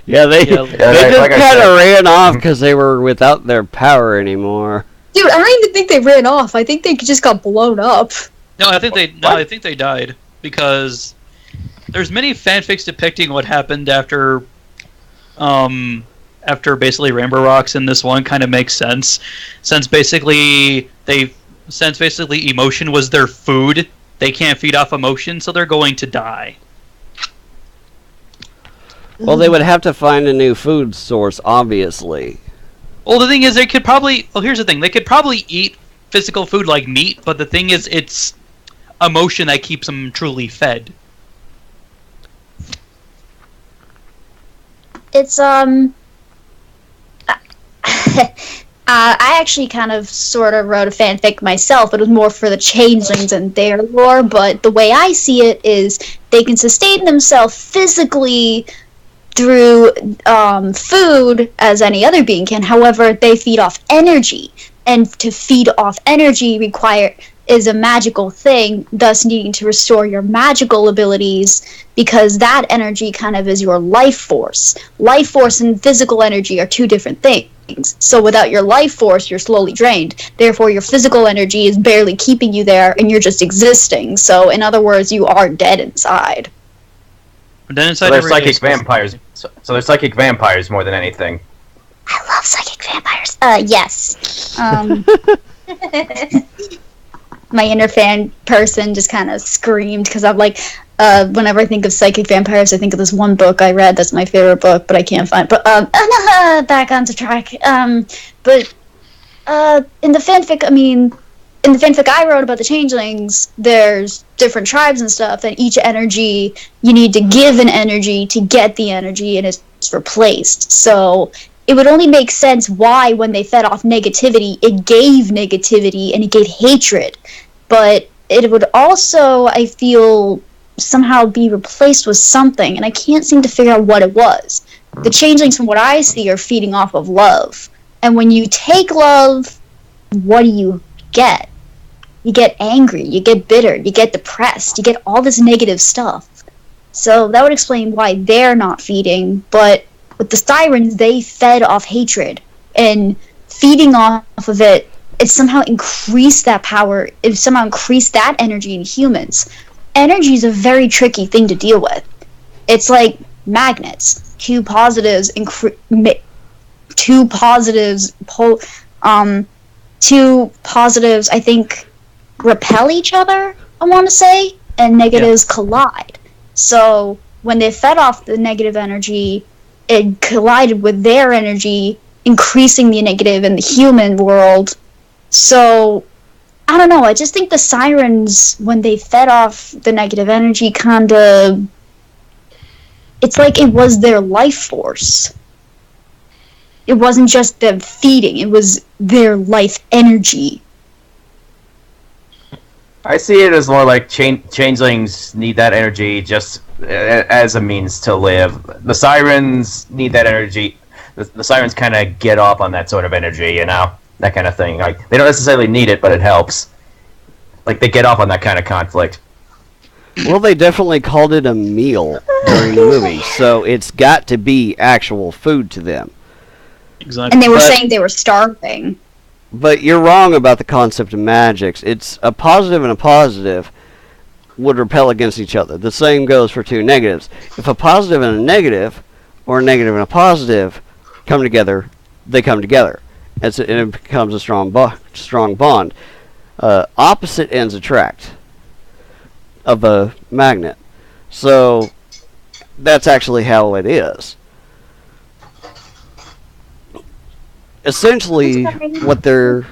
Speaker 1: Yeah, they
Speaker 5: Yeah,
Speaker 1: they
Speaker 2: like-
Speaker 1: just
Speaker 2: like I
Speaker 1: kind
Speaker 2: said.
Speaker 1: of ran off because they were without their power anymore.
Speaker 8: Dude, I don't even think they ran off. I think they just got blown up.
Speaker 5: No, I think they died because there's many fanfics depicting what happened after basically Rainbow Rocks, and this one kind of makes sense since basically emotion was their food. They can't feed off emotion, so they're going to die.
Speaker 1: Well, they would have to find a new food source, obviously.
Speaker 5: Well, the thing is, they could probably. Well, here's the thing: they could probably eat physical food like meat, but the thing is, it's emotion that keeps them truly fed.
Speaker 8: It's I actually kind of sort of wrote a fanfic myself. It was more for the changelings and their lore, but the way I see it is they can sustain themselves physically through food as any other being can. However, they feed off energy, and to feed off energy is a magical thing, thus needing to restore your magical abilities, because that energy kind of is your life force. Life force and physical energy are two different things. So without your life force, you're slowly drained. Therefore, your physical energy is barely keeping you there, and you're just existing. So, in other words, you are dead inside.
Speaker 5: Then
Speaker 2: So
Speaker 5: inside
Speaker 2: they're
Speaker 5: every
Speaker 2: psychic vampires. So they're psychic vampires more than anything.
Speaker 8: I love psychic vampires. Yes. My inner fan person just kind of screamed because I'm like, whenever I think of psychic vampires, I think of this one book I read that's my favorite book, but I can't find. But back onto track. But in the fanfic, in the fanfic I wrote about the changelings, there's different tribes and stuff, and each energy, you need to give an energy to get the energy, and it's replaced. So it would only make sense why, when they fed off negativity, it gave negativity and it gave hatred. But it would also, I feel, somehow be replaced with something, and I can't seem to figure out what it was. The changelings, from what I see, are feeding off of love. And when you take love, what do you get? You get angry, you get bitter, you get depressed, you get all this negative stuff. So that would explain why they're not feeding, but with the sirens, they fed off hatred, and feeding off of it, it somehow increased that power, it somehow increased that energy in humans. Energy is a very tricky thing to deal with. It's like magnets. Two positives, I think, repel each other, I want to say, and negatives collide. So when they fed off the negative energy, it collided with their energy, increasing the negative in the human world. So, I don't know, I just think the sirens, when they fed off the negative energy, kinda... It's like it was their life force. It wasn't just them feeding, it was their life energy.
Speaker 2: I see it as more like changelings need that energy just as a means to live. The sirens need that energy. The sirens kind of get off on that sort of energy, you know? That kind of thing. Like, they don't necessarily need it, but it helps. Like, they get off on that kind of conflict.
Speaker 1: Well, they definitely called it a meal during the movie, so it's got to be actual food to them.
Speaker 5: Exactly.
Speaker 8: And they were saying they were starving.
Speaker 1: But you're wrong about the concept of magics. It's a positive and a positive would repel against each other. The same goes for two negatives. If a positive and a negative, or a negative and a positive, come together, they come together. And it becomes a strong bond. Opposite ends attract of a magnet. So that's actually how it is. Essentially what they're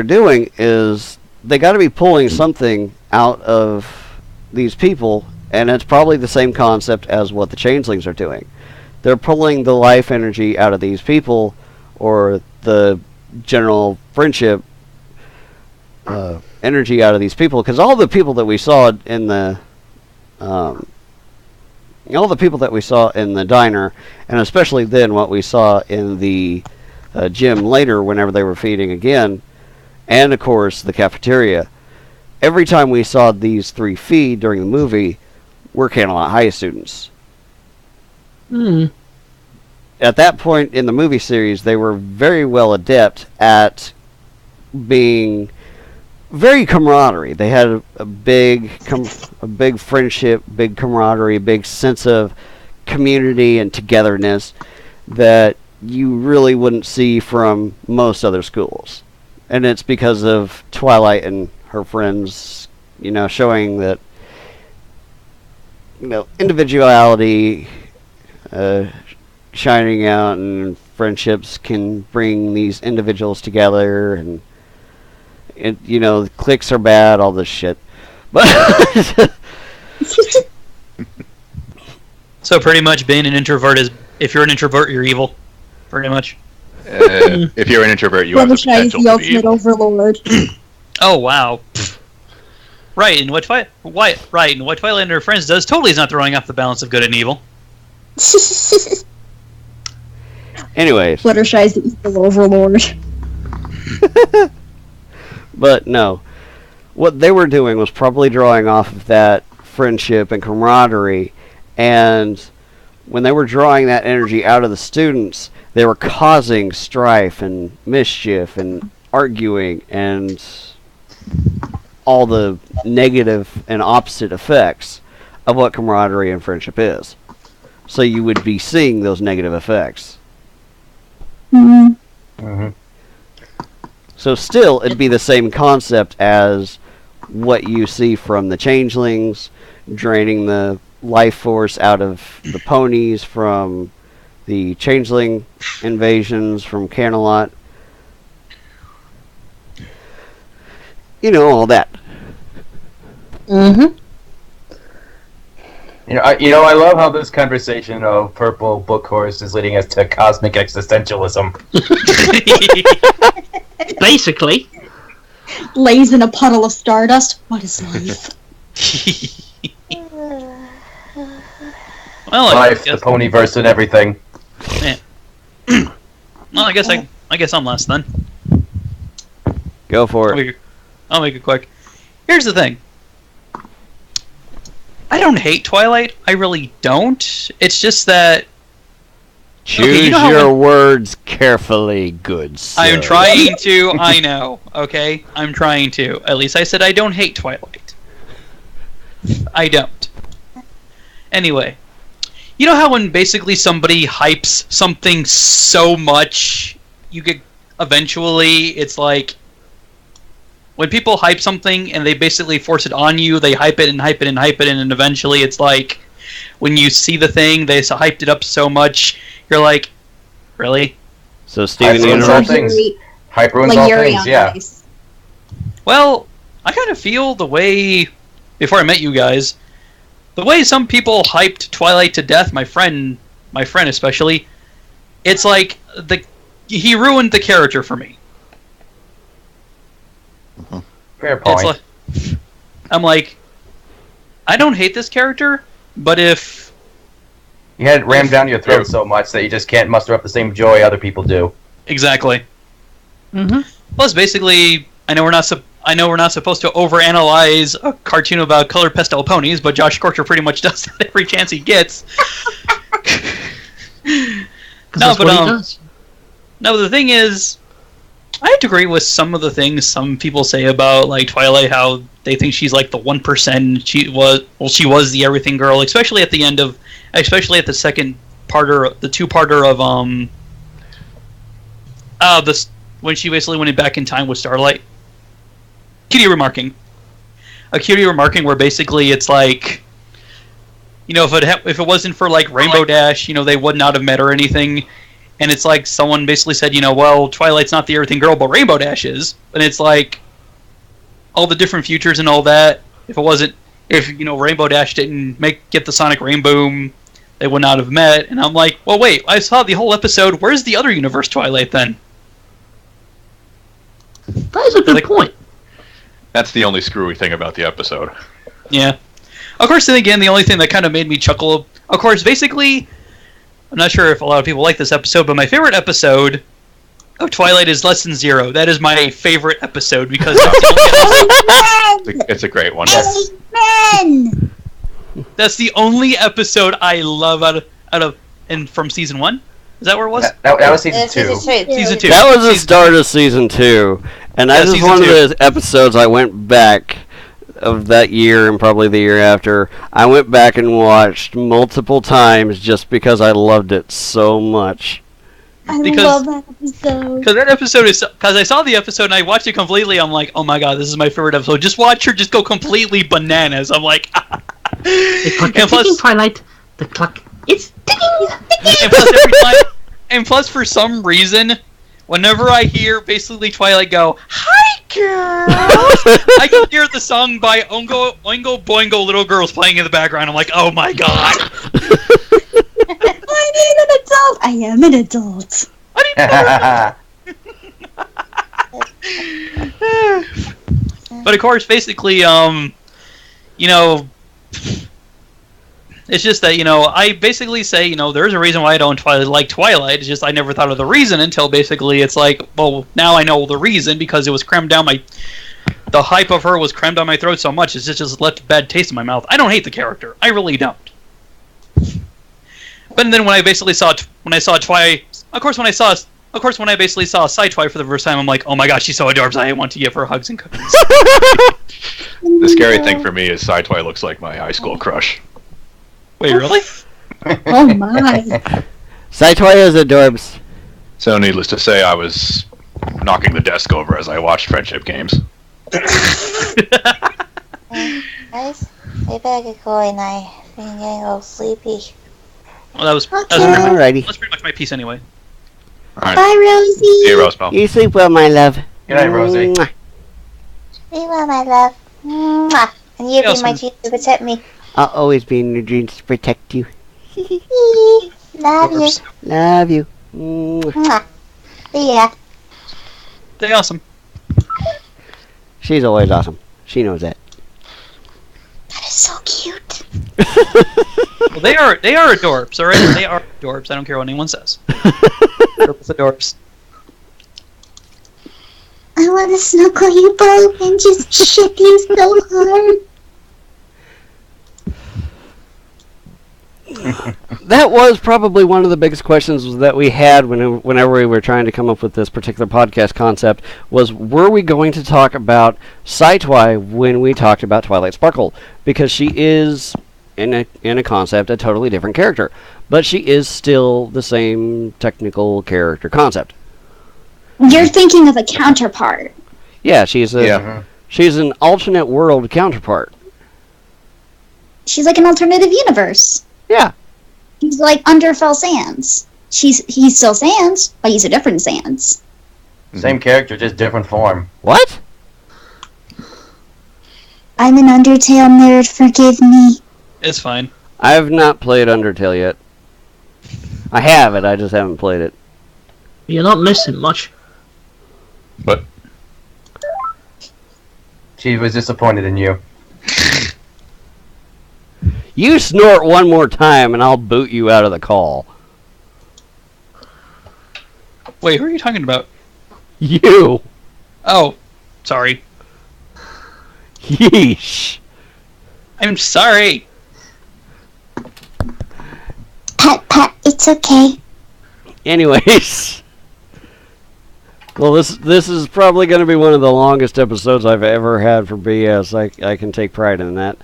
Speaker 1: doing is they got to be pulling something out of these people, and it's probably the same concept as what the changelings are doing. They're pulling the life energy out of these people, or the general friendship energy out of these people, because all the people that we saw in the diner, and especially then what we saw in the gym later whenever they were feeding again, and of course the cafeteria, every time we saw these three feed during the movie, were Candlelight High students. At that point in the movie series, they were very well adept at being very camaraderie. They had a big friendship, big camaraderie, big sense of community and togetherness that you really wouldn't see from most other schools. And it's because of Twilight and her friends, showing that, individuality, shining out, and friendships can bring these individuals together, and cliques are bad, all this shit. But
Speaker 5: so pretty much being an introvert is, if you're an introvert, you're evil. Pretty much.
Speaker 4: If you're an introvert, you have the potential to be evil.
Speaker 8: Overlord.
Speaker 5: Oh wow. Right, and what Twilight and her friends does totally is not throwing off the balance of good and evil.
Speaker 1: Anyways.
Speaker 8: Fluttershy's the evil overlord.
Speaker 1: But no. What they were doing was probably drawing off of that friendship and camaraderie, and when they were drawing that energy out of the students, they were causing strife and mischief and arguing and all the negative and opposite effects of what camaraderie and friendship is. So you would be seeing those negative effects.
Speaker 2: Mm-hmm.
Speaker 1: So still, it'd be the same concept as what you see from the changelings, draining the life force out of the ponies from the changeling invasions from Camelot. All that.
Speaker 2: Mm-hmm. I love how this conversation of Purple Book Horse is leading us to cosmic existentialism.
Speaker 6: Basically.
Speaker 8: Lays in a puddle of stardust. What is life?
Speaker 5: Well,
Speaker 2: life, the ponyverse, and everything.
Speaker 5: Yeah. Well, I guess I'm last then.
Speaker 1: Go for it.
Speaker 5: I'll make it quick. Here's the thing. I don't hate Twilight. I really don't. It's just that...
Speaker 1: Choose your words carefully, good sir.
Speaker 5: I'm trying to, I know, okay? I'm trying to. At least I said I don't hate Twilight. I don't. Anyway. You know how when basically somebody hypes something so much, you get... Eventually, it's like... When people hype something and they basically force it on you, they hype it and hype it and hype it, and then eventually it's like, when you see the thing, they hyped it up so much, you're like, really?
Speaker 1: So Steven
Speaker 2: Universe? Hype ruins all things, yeah.
Speaker 5: Well, I kind of feel the way, before I met you guys, the way some people hyped Twilight to death, my friend especially, it's like, he ruined the character for me.
Speaker 2: Fair point.
Speaker 5: I'm like, I don't hate this character, but if...
Speaker 2: You had it rammed down your throat so much that you just can't muster up the same joy other people do.
Speaker 5: Exactly. Mm-hmm. Plus, basically, I know we're not supposed to overanalyze a cartoon about colored pastel ponies, but Josh Scorcher pretty much does that every chance he gets. No, the thing is, I have to agree with some of the things some people say about like Twilight, how they think she's like the 1%. She was the everything girl, especially at the end of, especially at the second parter, the two-parter of when she basically went back in time with Starlight. Cutie remarking where basically it's like, if it wasn't for like Rainbow Dash, they would not have met or anything. And it's like someone basically said, well, Twilight's not the everything girl, but Rainbow Dash is. And it's like all the different futures and all that. If Rainbow Dash didn't get the Sonic Rainboom, they would not have met. And I'm like, well, wait, I saw the whole episode. Where's the other universe Twilight then?
Speaker 6: That is a good point.
Speaker 4: That's the only screwy thing about the episode.
Speaker 5: Yeah. Of course, then again, the only thing that kind of made me chuckle, of course, basically, I'm not sure if a lot of people like this episode, but my favorite episode of Twilight is Lesson Zero. That is my favorite episode because
Speaker 4: it's a great one.
Speaker 8: Amen.
Speaker 5: That's the only episode I love out of from season 1. Is that where it was?
Speaker 2: That was season 2.
Speaker 5: Season 2.
Speaker 1: That was the start of season 2, and that is one of the episodes I went back of that year and probably the year after. I went back and watched multiple times just because I loved it so much.
Speaker 8: I love that episode.
Speaker 5: Because that episode is... Because I saw the episode and I watched it completely. I'm like, oh my god, this is my favorite episode. Just watch her just go completely bananas. I'm like...
Speaker 6: The clock is ticking, Twilight. The clock is ticking.
Speaker 5: And plus, for some reason, whenever I hear basically Twilight go, "Hi, girls," I can hear the song by Oingo Boingo Little Girls playing in the background. I'm like, oh my god.
Speaker 8: I need an adult. I am an adult.
Speaker 5: But of course, basically, you know, it's just that, you know, I basically say, you know, there's a reason why I don't like Twilight. It's just I never thought of the reason until basically it's like, well, now I know the reason because it was crammed down my... The hype of her was crammed down my throat so much it's just left a bad taste in my mouth. I don't hate the character. I really don't. But then when I basically saw... When I saw Twi... Of course, when I basically saw Sci-Twi for the first time, I'm like, oh my god, she's so adorable. I want to give her hugs and cookies.
Speaker 4: The scary thing for me is Sci-Twi looks like my high school crush.
Speaker 5: Wait, really?
Speaker 8: Oh my.
Speaker 1: Sci-Twi is adorbs.
Speaker 4: So needless to say, I was knocking the desk over as I watched friendship games.
Speaker 3: Guys, I better get going. I've been getting a little sleepy.
Speaker 5: Well, that was
Speaker 1: Alrighty.
Speaker 5: that's pretty much my piece anyway.
Speaker 4: All right.
Speaker 8: Bye, Rosie.
Speaker 4: See you, Rose Pal.
Speaker 1: You sleep well, my love.
Speaker 2: Good night, Rosie.
Speaker 1: Mwah.
Speaker 3: Be well, my love. Mwah. And you be my Jesus to protect me.
Speaker 1: I'll always be in your dreams to protect you.
Speaker 3: Love you.
Speaker 1: Love you. Mwah.
Speaker 3: Mwah. See ya.
Speaker 5: Stay awesome.
Speaker 1: She's always awesome. She knows that.
Speaker 3: That is so cute.
Speaker 5: Well, they are adorbs, alright? They are adorbs. I don't care what anyone says. They're both adorbs.
Speaker 3: I want to snuggle you both and just ship you so hard.
Speaker 1: That was probably one of the biggest questions that we had whenever we were trying to come up with this particular podcast concept was, were we going to talk about Sci-Twi when we talked about Twilight Sparkle? Because she is, in a concept, a totally different character. But she is still the same technical character concept.
Speaker 8: You're thinking of a counterpart.
Speaker 1: Yeah, she's an alternate world counterpart.
Speaker 8: She's like an alternative universe.
Speaker 1: Yeah.
Speaker 8: He's like Underfell Sands. He's still Sands, but he's a different Sands.
Speaker 2: Same character, just different form.
Speaker 1: What?
Speaker 8: I'm an Undertale nerd, forgive me.
Speaker 5: It's fine.
Speaker 1: I have not played Undertale yet. I have it, I just haven't played it.
Speaker 6: You're not missing much.
Speaker 4: But
Speaker 2: She was disappointed in you.
Speaker 1: You snort one more time and I'll boot you out of the call.
Speaker 5: Wait, who are you talking about?
Speaker 1: You!
Speaker 5: Oh, sorry.
Speaker 1: Yeesh.
Speaker 8: Oh,
Speaker 5: I'm sorry.
Speaker 3: Pat, it's okay.
Speaker 1: Anyways. Well, this is probably going to be one of the longest episodes I've ever had for BS. I can take pride in that.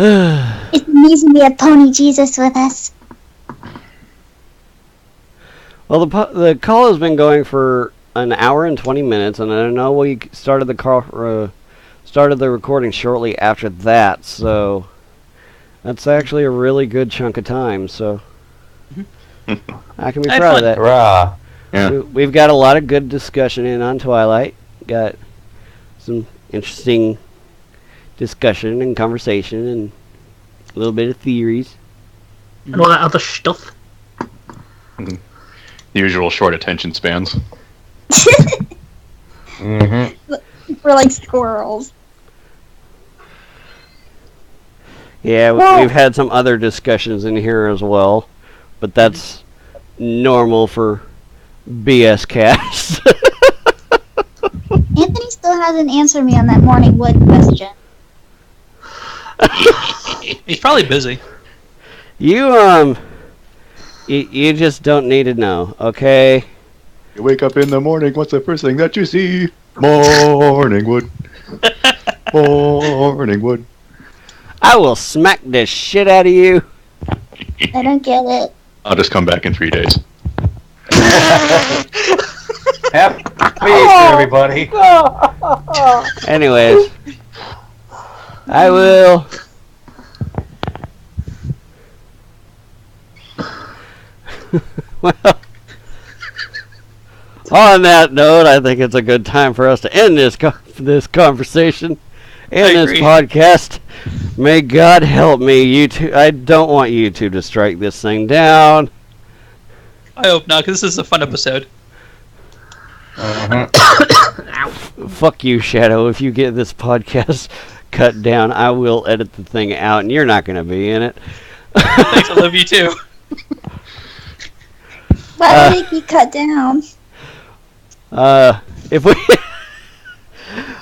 Speaker 3: It's amazing we have Pony Jesus with us.
Speaker 1: Well, the call has been going for an hour and 20 minutes, and I know we started the recording shortly after that, so that's actually a really good chunk of time. So I can be proud of that.
Speaker 2: Hurrah!
Speaker 4: yeah,
Speaker 1: We've got a lot of good discussion in on Twilight. Got some interesting discussion and conversation and a little bit of theories.
Speaker 6: And all that other stuff.
Speaker 4: the usual short attention spans.
Speaker 2: Mm-hmm.
Speaker 8: We're like squirrels.
Speaker 1: Yeah, we've had some other discussions in here as well, but that's normal for BS cast.
Speaker 3: Anthony's
Speaker 8: still hasn't answered me on that morning wood question.
Speaker 5: He's probably busy.
Speaker 1: You you just don't need to know, okay?
Speaker 4: You wake up in the morning, what's the first thing that you see? Morning wood. Morning wood.
Speaker 1: I will smack the shit out of you.
Speaker 8: I don't get it.
Speaker 4: I'll just come back in 3 days.
Speaker 2: Happy Easter, everybody.
Speaker 1: Anyways, I will. Well, on that note, I think it's a good time for us to end this conversation and this podcast. May God help me, YouTube. I don't want YouTube to strike this thing down.
Speaker 5: I hope not, because this is a fun episode.
Speaker 1: Fuck you, Shadow. If you get this podcast cut down, I will edit the thing out, and you're not going to be in it.
Speaker 5: Thanks, I love you too.
Speaker 8: Why would it be cut down?
Speaker 1: If we...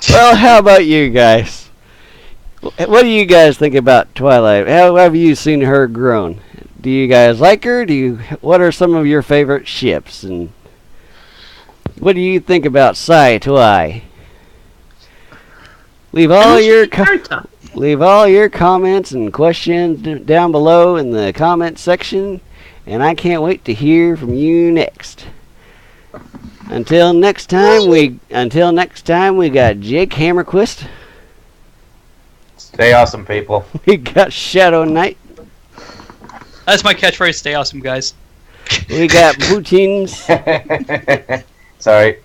Speaker 1: Well, how about you guys? What do you guys think about Twilight? How have you seen her grown? Do you guys like her? What are some of your favorite ships? And what do you think about Sci-Twi? Leave all your comments and questions down below in the comment section, and I can't wait to hear from you next. Until next time, we got Jake Hammerquist.
Speaker 2: Stay awesome, people.
Speaker 1: We got Shadow Knight.
Speaker 5: That's my catchphrase. Stay awesome, guys.
Speaker 1: We got Bootins.
Speaker 2: Sorry.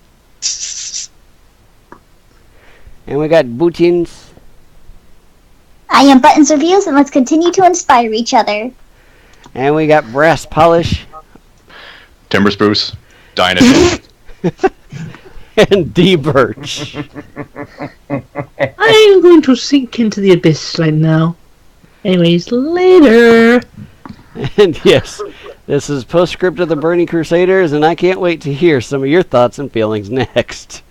Speaker 1: And we got Bootins.
Speaker 8: I am Buttons Reviews, and let's continue to inspire each other.
Speaker 1: And we got Brass Polish.
Speaker 4: Timber Spruce. Dynasty.
Speaker 1: And D. Burch.
Speaker 6: I'm going to sink into the abyss right now. Anyways, later.
Speaker 1: And yes, this is Postscript of the Brony Crusaders, and I can't wait to hear some of your thoughts and feelings next.